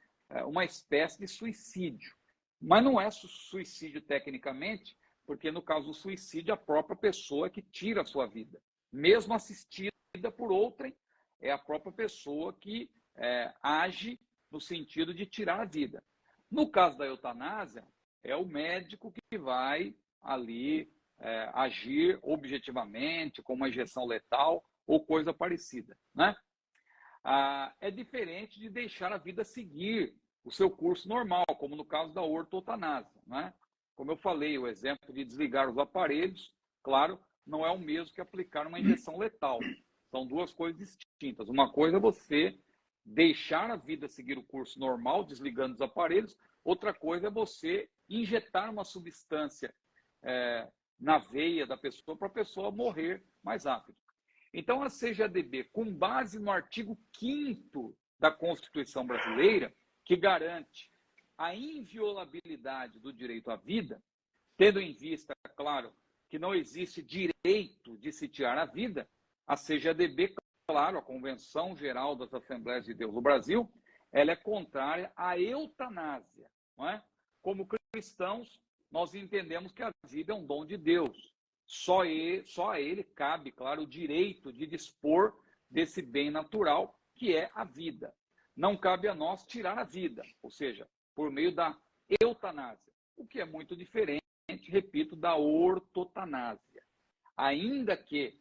uma espécie de suicídio, mas não é suicídio tecnicamente, porque no caso do suicídio a própria pessoa que tira a sua vida, mesmo assistida por outrem, é a própria pessoa que age no sentido de tirar a vida. No caso da eutanásia, é o médico que vai ali agir objetivamente, com uma injeção letal ou coisa parecida, né? É diferente de deixar a vida seguir o seu curso normal, como no caso da ortotanásia, né? Como eu falei, o exemplo de desligar os aparelhos, claro, não é o mesmo que aplicar uma injeção letal. São duas coisas distintas. Uma coisa é você deixar a vida seguir o curso normal, desligando os aparelhos. Outra coisa é você injetar uma substância na veia da pessoa para a pessoa morrer mais rápido. Então, a CGADB, com base no artigo 5º da Constituição Brasileira, que garante a inviolabilidade do direito à vida, tendo em vista, claro, que não existe direito de se tirar a vida, a CGADB, claro, a Convenção Geral das Assembleias de Deus do Brasil, ela é contrária à eutanásia, não é? Como cristãos, nós entendemos que a vida é um dom de Deus. Só a ele cabe, claro, o direito de dispor desse bem natural, que é a vida. Não cabe a nós tirar a vida, ou seja, por meio da eutanásia, o que é muito diferente, repito, da ortotanásia. Ainda que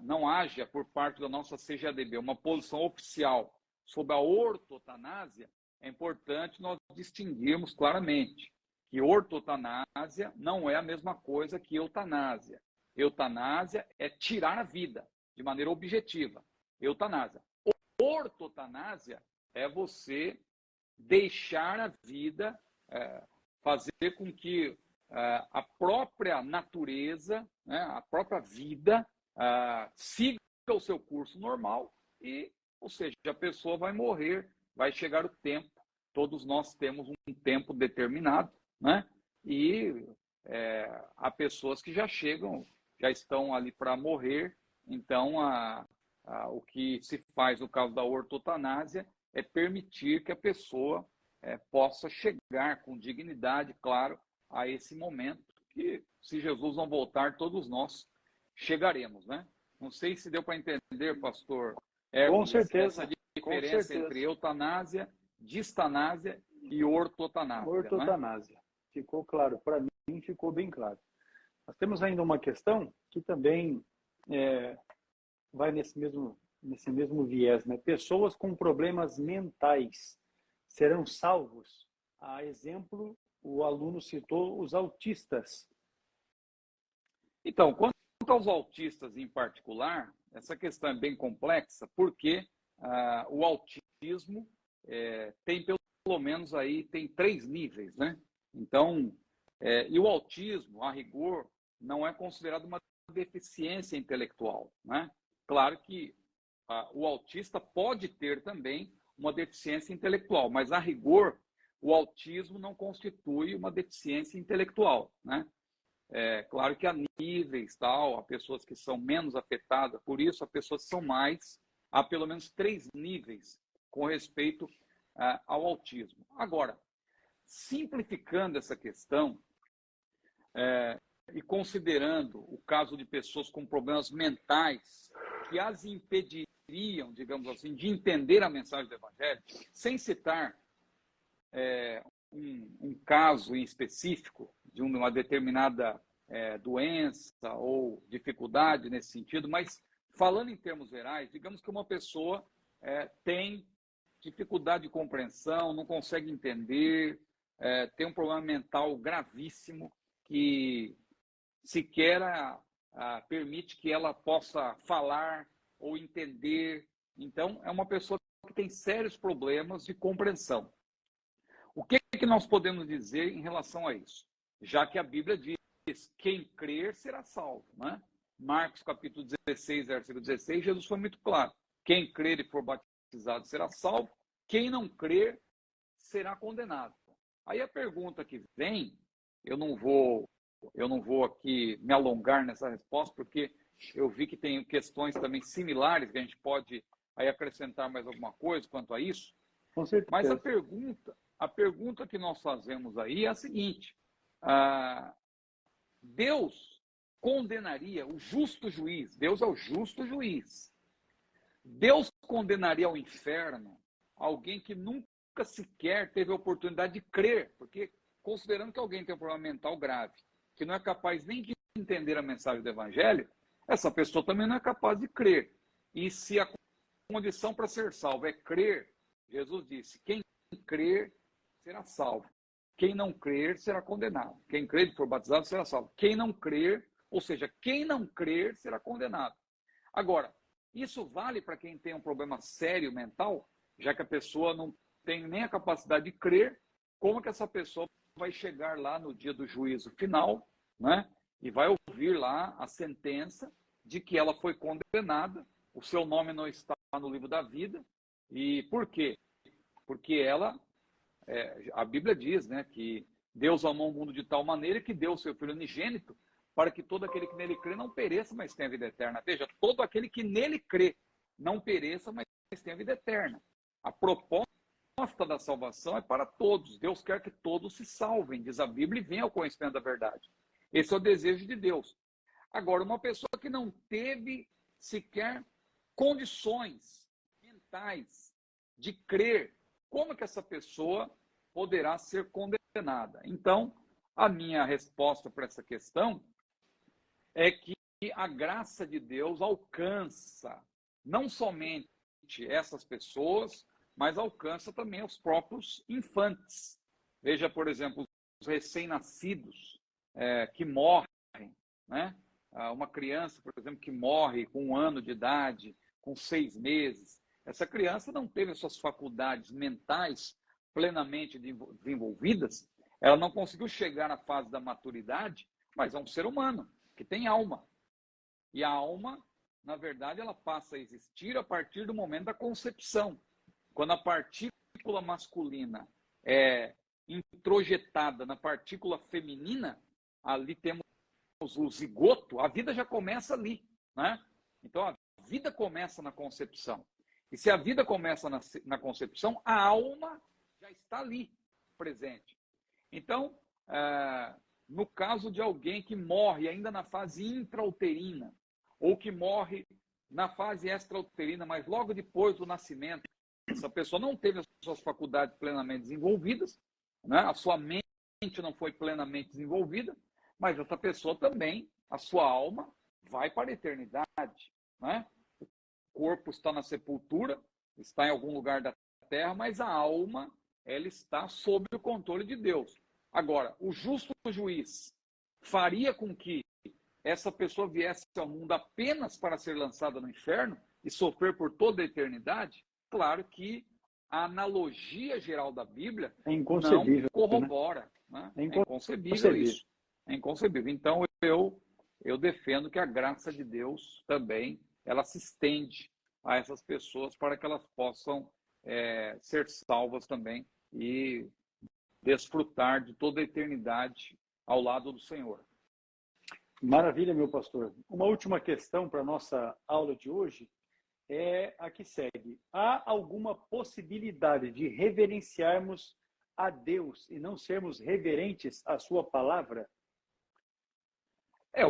não haja por parte da nossa CGADB uma posição oficial sobre a ortotanásia, é importante nós distinguirmos claramente que ortotanásia não é a mesma coisa que eutanásia. Eutanásia é tirar a vida de maneira objetiva. Eutanásia. Ortotanásia é você deixar a vida, fazer com que a própria natureza, né, a própria vida, siga o seu curso normal e, ou seja, a pessoa vai morrer, vai chegar o tempo, todos nós temos um tempo determinado, né? E há pessoas que já estão ali para morrer, então o que se faz no caso da ortotanásia é permitir que a pessoa possa chegar com dignidade, claro, a esse momento que, se Jesus não voltar, todos nós chegaremos, né? Não sei se deu para entender, pastor Hércules, com certeza, essa diferença entre eutanásia, distanásia e ortotanásia. Ortotanásia. Né? Ficou claro, para mim ficou bem claro. Nós temos ainda uma questão que também vai nesse mesmo viés, né? Pessoas com problemas mentais serão salvos? A exemplo, o aluno citou os autistas. Então, quanto aos autistas em particular, essa questão é bem complexa, porque o autismo tem pelo menos aí, tem 3 níveis, né? Então, e o autismo, a rigor, não é considerado uma deficiência intelectual, né? Claro que o autista pode ter também uma deficiência intelectual, mas a rigor, o autismo não constitui uma deficiência intelectual, né? Claro que há níveis, há pessoas que são menos afetadas, por isso há pessoas que são mais, há pelo menos 3 níveis com respeito ao autismo. Agora, simplificando essa questão e considerando o caso de pessoas com problemas mentais que as impediriam, digamos assim, de entender a mensagem do Evangelho, sem citar um caso em específico de uma determinada doença ou dificuldade nesse sentido, mas falando em termos gerais, digamos que uma pessoa tem dificuldade de compreensão, não consegue entender, tem um problema mental gravíssimo que sequer permite que ela possa falar ou entender. Então, é uma pessoa que tem sérios problemas de compreensão. O que nós podemos dizer em relação a isso? Já que a Bíblia diz, quem crer será salvo, né? Marcos capítulo 16, versículo 16, Jesus foi muito claro. Quem crer e for batizado será salvo, quem não crer será condenado. Aí a pergunta que vem, eu não vou aqui me alongar nessa resposta, porque eu vi que tem questões também similares, que a gente pode aí acrescentar mais alguma coisa quanto a isso. Com certeza. Mas a pergunta que nós fazemos aí é a seguinte: Deus condenaria o justo juiz? Deus é o justo juiz. Deus condenaria ao inferno alguém que nunca sequer teve a oportunidade de crer, porque considerando que alguém tem um problema mental grave, que não é capaz nem de entender a mensagem do Evangelho, essa pessoa também não é capaz de crer. E se a condição para ser salvo é crer, Jesus disse, quem crer será salvo. Quem não crer será condenado. Quem crer e for batizado será salvo. Quem não crer, ou seja, quem não crer será condenado. Agora, isso vale para quem tem um problema sério mental, já que a pessoa não tem nem a capacidade de crer, como que essa pessoa vai chegar lá no dia do juízo final, né? E vai ouvir lá a sentença de que ela foi condenada, o seu nome não está no livro da vida. E por quê? Porque ela, a Bíblia diz, né, que Deus amou o mundo de tal maneira que deu o seu Filho unigênito para que todo aquele que nele crê não pereça, mas tenha vida eterna. Veja, todo aquele que nele crê não pereça, mas tenha vida eterna. A proposta da salvação é para todos. Deus quer que todos se salvem, diz a Bíblia, e venham ao conhecimento da verdade. Esse é o desejo de Deus. Agora, uma pessoa que não teve sequer condições mentais de crer, como que essa pessoa poderá ser condenada? Então, a minha resposta para essa questão é que a graça de Deus alcança não somente essas pessoas, mas alcança também os próprios infantes. Veja, por exemplo, os recém-nascidos que morrem, né? Uma criança, por exemplo, que morre com 1 ano de idade, com 6 meses. Essa criança não teve as suas faculdades mentais plenamente desenvolvidas, ela não conseguiu chegar na fase da maturidade, mas é um ser humano que tem alma. E a alma, na verdade, ela passa a existir a partir do momento da concepção. Quando a partícula masculina é introjetada na partícula feminina, ali temos o zigoto, a vida já começa ali, né? Então, a vida começa na concepção. E se a vida começa na concepção, a alma já está ali, presente. Então, no caso de alguém que morre ainda na fase intrauterina, ou que morre na fase extrauterina, mas logo depois do nascimento, essa pessoa não teve as suas faculdades plenamente desenvolvidas, né? A sua mente não foi plenamente desenvolvida, mas essa pessoa também, a sua alma, vai para a eternidade, né? O corpo está na sepultura, está em algum lugar da terra, mas a alma, ela está sob o controle de Deus. Agora, o justo juiz faria com que essa pessoa viesse ao mundo apenas para ser lançada no inferno e sofrer por toda a eternidade? Claro que a analogia geral da Bíblia não corrobora. Né? É inconcebível isso. É inconcebível. Então, eu defendo que a graça de Deus também, ela se estende a essas pessoas para que elas possam ser salvas também e desfrutar de toda a eternidade ao lado do Senhor. Maravilha, meu pastor. Uma última questão para a nossa aula de hoje é a que segue. Há alguma possibilidade de reverenciarmos a Deus e não sermos reverentes à sua palavra?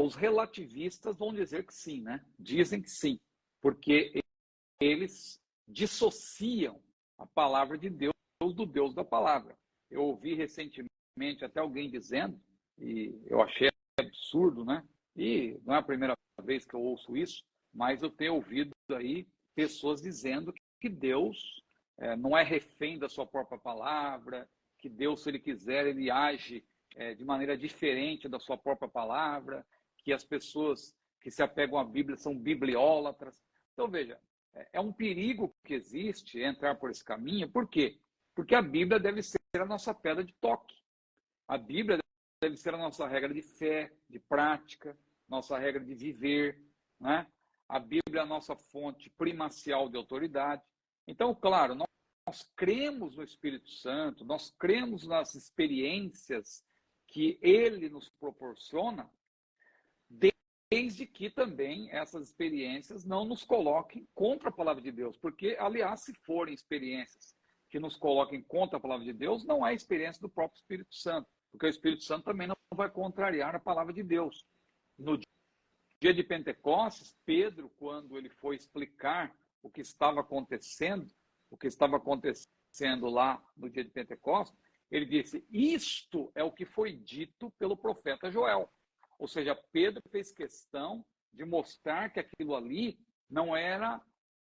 Os relativistas vão dizer que sim, né? Dizem que sim, porque eles dissociam a palavra de Deus do Deus da palavra. Eu ouvi recentemente até alguém dizendo, e eu achei absurdo, né? E não é a primeira vez que eu ouço isso, mas eu tenho ouvido aí pessoas dizendo que Deus não é refém da sua própria palavra, que Deus, se ele quiser, ele age de maneira diferente da sua própria palavra, que as pessoas que se apegam à Bíblia são bibliólatras. Então, veja, é um perigo que existe entrar por esse caminho. Por quê? Porque a Bíblia deve ser a nossa pedra de toque. A Bíblia deve ser a nossa regra de fé, de prática, nossa regra de viver, né? A Bíblia é a nossa fonte primacial de autoridade. Então, claro, nós cremos no Espírito Santo, nós cremos nas experiências que ele nos proporciona, desde que também essas experiências não nos coloquem contra a palavra de Deus. Porque, aliás, se forem experiências que nos coloquem contra a palavra de Deus, não é experiência do próprio Espírito Santo, porque o Espírito Santo também não vai contrariar a palavra de Deus. No dia de Pentecostes, Pedro, quando ele foi explicar o que estava acontecendo lá no dia de Pentecostes, ele disse: isto é o que foi dito pelo profeta Joel. Ou seja, Pedro fez questão de mostrar que aquilo ali não era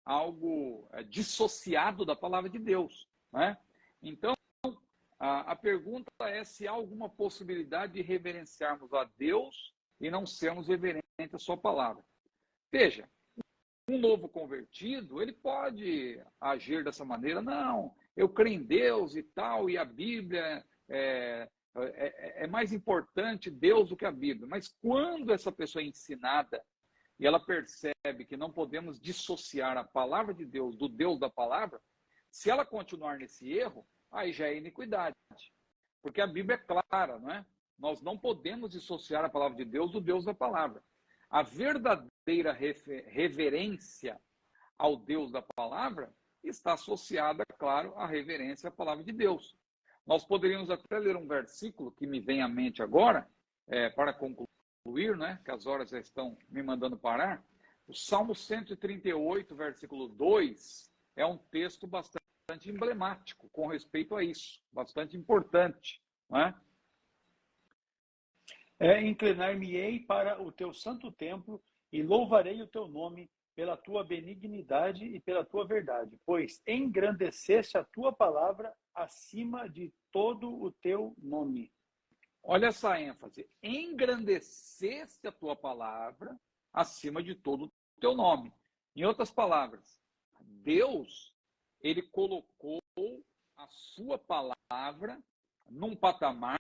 algo dissociado da palavra de Deus, né? Então, a pergunta é se há alguma possibilidade de reverenciarmos a Deus e não sermos reverentes à sua palavra. Veja, um novo convertido, ele pode agir dessa maneira. Não, eu creio em Deus e tal, e a Bíblia é mais importante Deus do que a Bíblia. Mas quando essa pessoa é ensinada e ela percebe que não podemos dissociar a palavra de Deus do Deus da palavra, se ela continuar nesse erro, aí já é iniquidade. Porque a Bíblia é clara, não é? Nós não podemos dissociar a palavra de Deus do Deus da palavra. A verdadeira reverência ao Deus da palavra está associada, claro, à reverência à palavra de Deus. Nós poderíamos até ler um versículo que me vem à mente agora, para concluir, né, que as horas já estão me mandando parar. O Salmo 138, versículo 2, é um texto bastante emblemático com respeito a isso, bastante importante, não é? Inclinar-me-ei para o teu santo templo e louvarei o teu nome pela tua benignidade e pela tua verdade, pois engrandeceste a tua palavra acima de todo o teu nome. Olha essa ênfase. Engrandeceste a tua palavra acima de todo o teu nome. Em outras palavras, Deus, ele colocou a sua palavra num patamar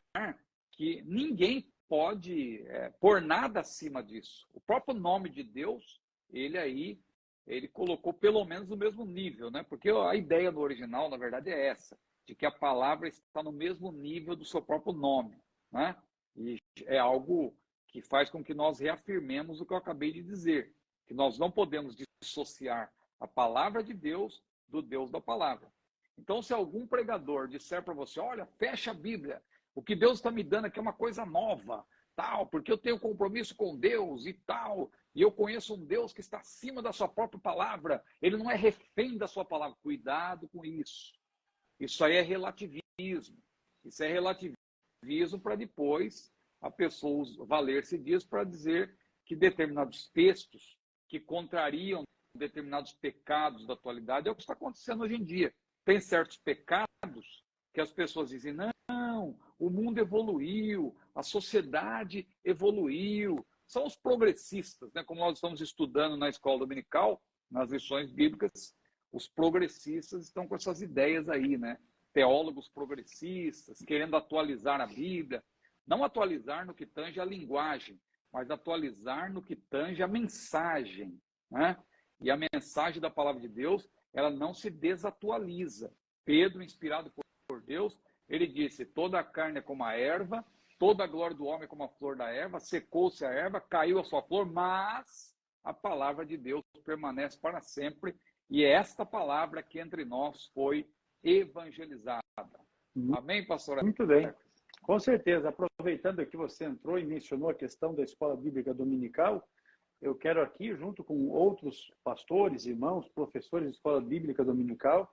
que ninguém pode pôr nada acima disso. O próprio nome de Deus, ele colocou pelo menos no mesmo nível, né? Porque a ideia no original, na verdade, é essa, de que a palavra está no mesmo nível do seu próprio nome, né? E é algo que faz com que nós reafirmemos o que eu acabei de dizer, que nós não podemos dissociar a palavra de Deus do Deus da palavra. Então, se algum pregador disser para você, olha, fecha a Bíblia, o que Deus está me dando aqui é uma coisa nova, tal, porque eu tenho compromisso com Deus e tal, e eu conheço um Deus que está acima da sua própria palavra, ele não é refém da sua palavra. Cuidado com isso. Isso aí é relativismo. Isso é relativismo para depois a pessoa valer-se disso para dizer que determinados textos que contrariam determinados pecados da atualidade é o que está acontecendo hoje em dia. Tem certos pecados que as pessoas dizem, não, o mundo evoluiu, a sociedade evoluiu. São os progressistas, né? Como nós estamos estudando na escola dominical, nas lições bíblicas, os progressistas estão com essas ideias aí, né? Teólogos progressistas, querendo atualizar a Bíblia. Não atualizar no que tange a linguagem, mas atualizar no que tange a mensagem, né? E a mensagem da palavra de Deus, ela não se desatualiza. Pedro, inspirado por Deus, ele disse, toda a carne é como a erva, toda a glória do homem é como a flor da erva, secou-se a erva, caiu a sua flor, mas a palavra de Deus permanece para sempre, e é esta palavra que entre nós foi evangelizada. Amém, pastor? Muito bem, com certeza. Aproveitando que você entrou e mencionou a questão da Escola Bíblica Dominical, eu quero aqui, junto com outros pastores, irmãos, professores de Escola Bíblica Dominical,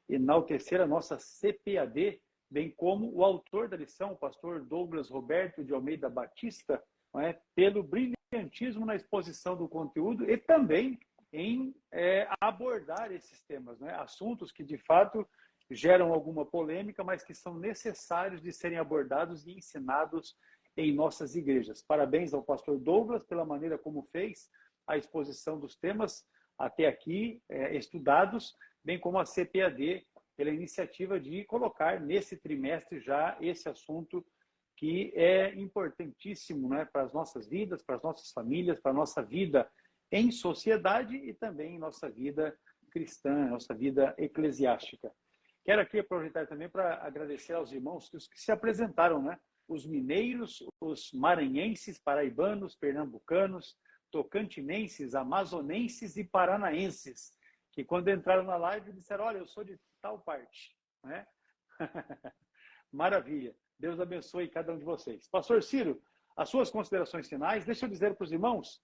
enaltecer a nossa CPAD, bem como o autor da lição, o pastor Douglas Roberto de Almeida Batista, não é, pelo brilhantismo na exposição do conteúdo e também em abordar esses temas, né, assuntos que de fato geram alguma polêmica, mas que são necessários de serem abordados e ensinados em nossas igrejas. Parabéns ao pastor Douglas pela maneira como fez a exposição dos temas até aqui estudados, bem como a CPAD pela iniciativa de colocar nesse trimestre já esse assunto que é importantíssimo, né, para as nossas vidas, para as nossas famílias, para a nossa vida em sociedade e também em nossa vida cristã, nossa vida eclesiástica. Quero aqui aproveitar também para agradecer aos irmãos que se apresentaram, né? Os mineiros, os maranhenses, paraibanos, pernambucanos, tocantinenses, amazonenses e paranaenses, que quando entraram na live disseram, olha, eu sou de tal parte, né? Maravilha. Deus abençoe cada um de vocês. Pastor Ciro, as suas considerações finais, deixa eu dizer para os irmãos,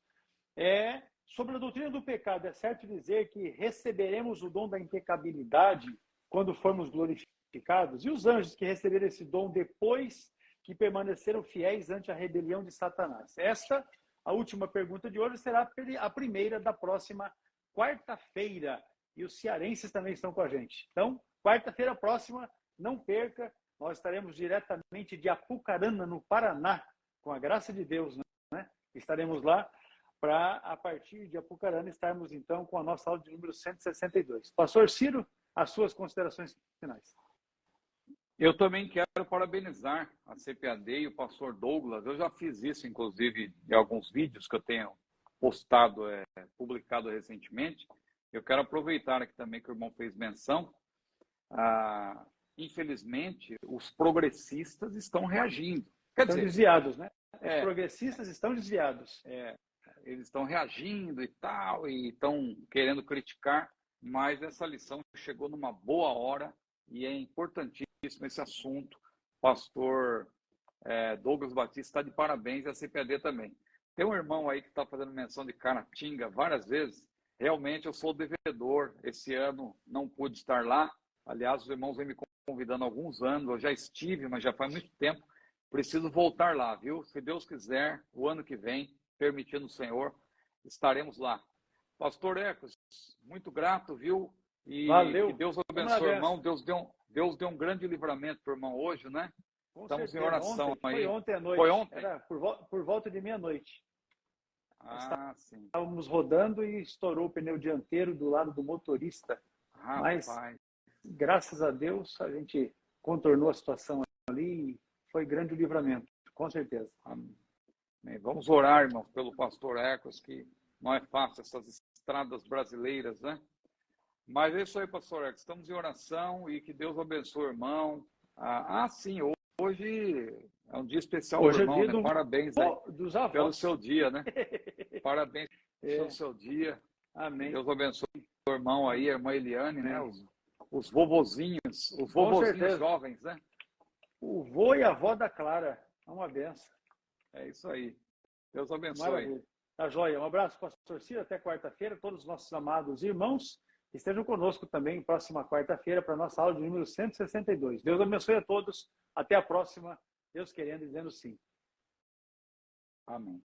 sobre a doutrina do pecado, é certo dizer que receberemos o dom da impecabilidade quando formos glorificados? E os anjos que receberam esse dom depois que permaneceram fiéis ante a rebelião de Satanás? Esta, a última pergunta de hoje, será a primeira da próxima quarta-feira. E os cearenses também estão com a gente. Então, quarta-feira próxima, não perca, nós estaremos diretamente de Apucarana, no Paraná, com a graça de Deus, né? Estaremos lá para, a partir de Apucarana, estarmos então com a nossa aula de número 162. Pastor Ciro, as suas considerações finais. Eu também quero parabenizar a CPAD e o pastor Douglas. Eu já fiz isso, inclusive, em alguns vídeos que eu tenho postado, publicado recentemente. Eu quero aproveitar aqui também que o irmão fez menção. Infelizmente, os progressistas estão reagindo. Estão desviados, né? Os progressistas estão desviados. Eles estão reagindo e tal, e estão querendo criticar mas essa lição chegou numa boa hora e é importantíssimo esse assunto. Pastor Douglas Batista está de parabéns e a CPAD também. Tem um irmão aí que está fazendo menção de Caratinga várias vezes. Realmente eu sou devedor. Esse ano não pude estar lá. Aliás, os irmãos vêm me convidando há alguns anos. Eu já estive, mas já faz muito tempo. Preciso voltar lá, viu? Se Deus quiser, o ano que vem, permitindo o Senhor, estaremos lá. Pastor Ecos, muito grato, viu? E Valeu. que Deus abençoe o irmão. Deus deu um grande livramento para o irmão hoje, né? Com Estamos certeza. em oração ontem, aí. Foi ontem à noite. Foi ontem? Era por volta de meia-noite. Sim. Estávamos rodando e estourou o pneu dianteiro do lado do motorista. Rapaz. Mas, graças a Deus, a gente contornou a situação ali e foi grande o livramento, com certeza. Amém. Vamos orar, irmãos, pelo pastor Ecos, que não é fácil essas estradas brasileiras, né? Mas é isso aí, pastor Ecos. Estamos em oração e que Deus abençoe o irmão. Sim, hoje é um dia especial para o irmão, né? Parabéns dos avós. pelo seu dia, né? Parabéns pelo seu dia. Amém. Deus abençoe o irmão aí, a irmã Eliane, né? Os vovozinhos jovens, né? O vô e a avó da Clara. É uma benção. É isso aí. Deus abençoe. Maravilha. Tá joia. Um abraço, pastor Ciro. Até quarta-feira. Todos os nossos amados irmãos estejam conosco também próxima quarta-feira para a nossa aula de número 162. Deus abençoe a todos. Até a próxima. Deus querendo, dizendo sim. Amém.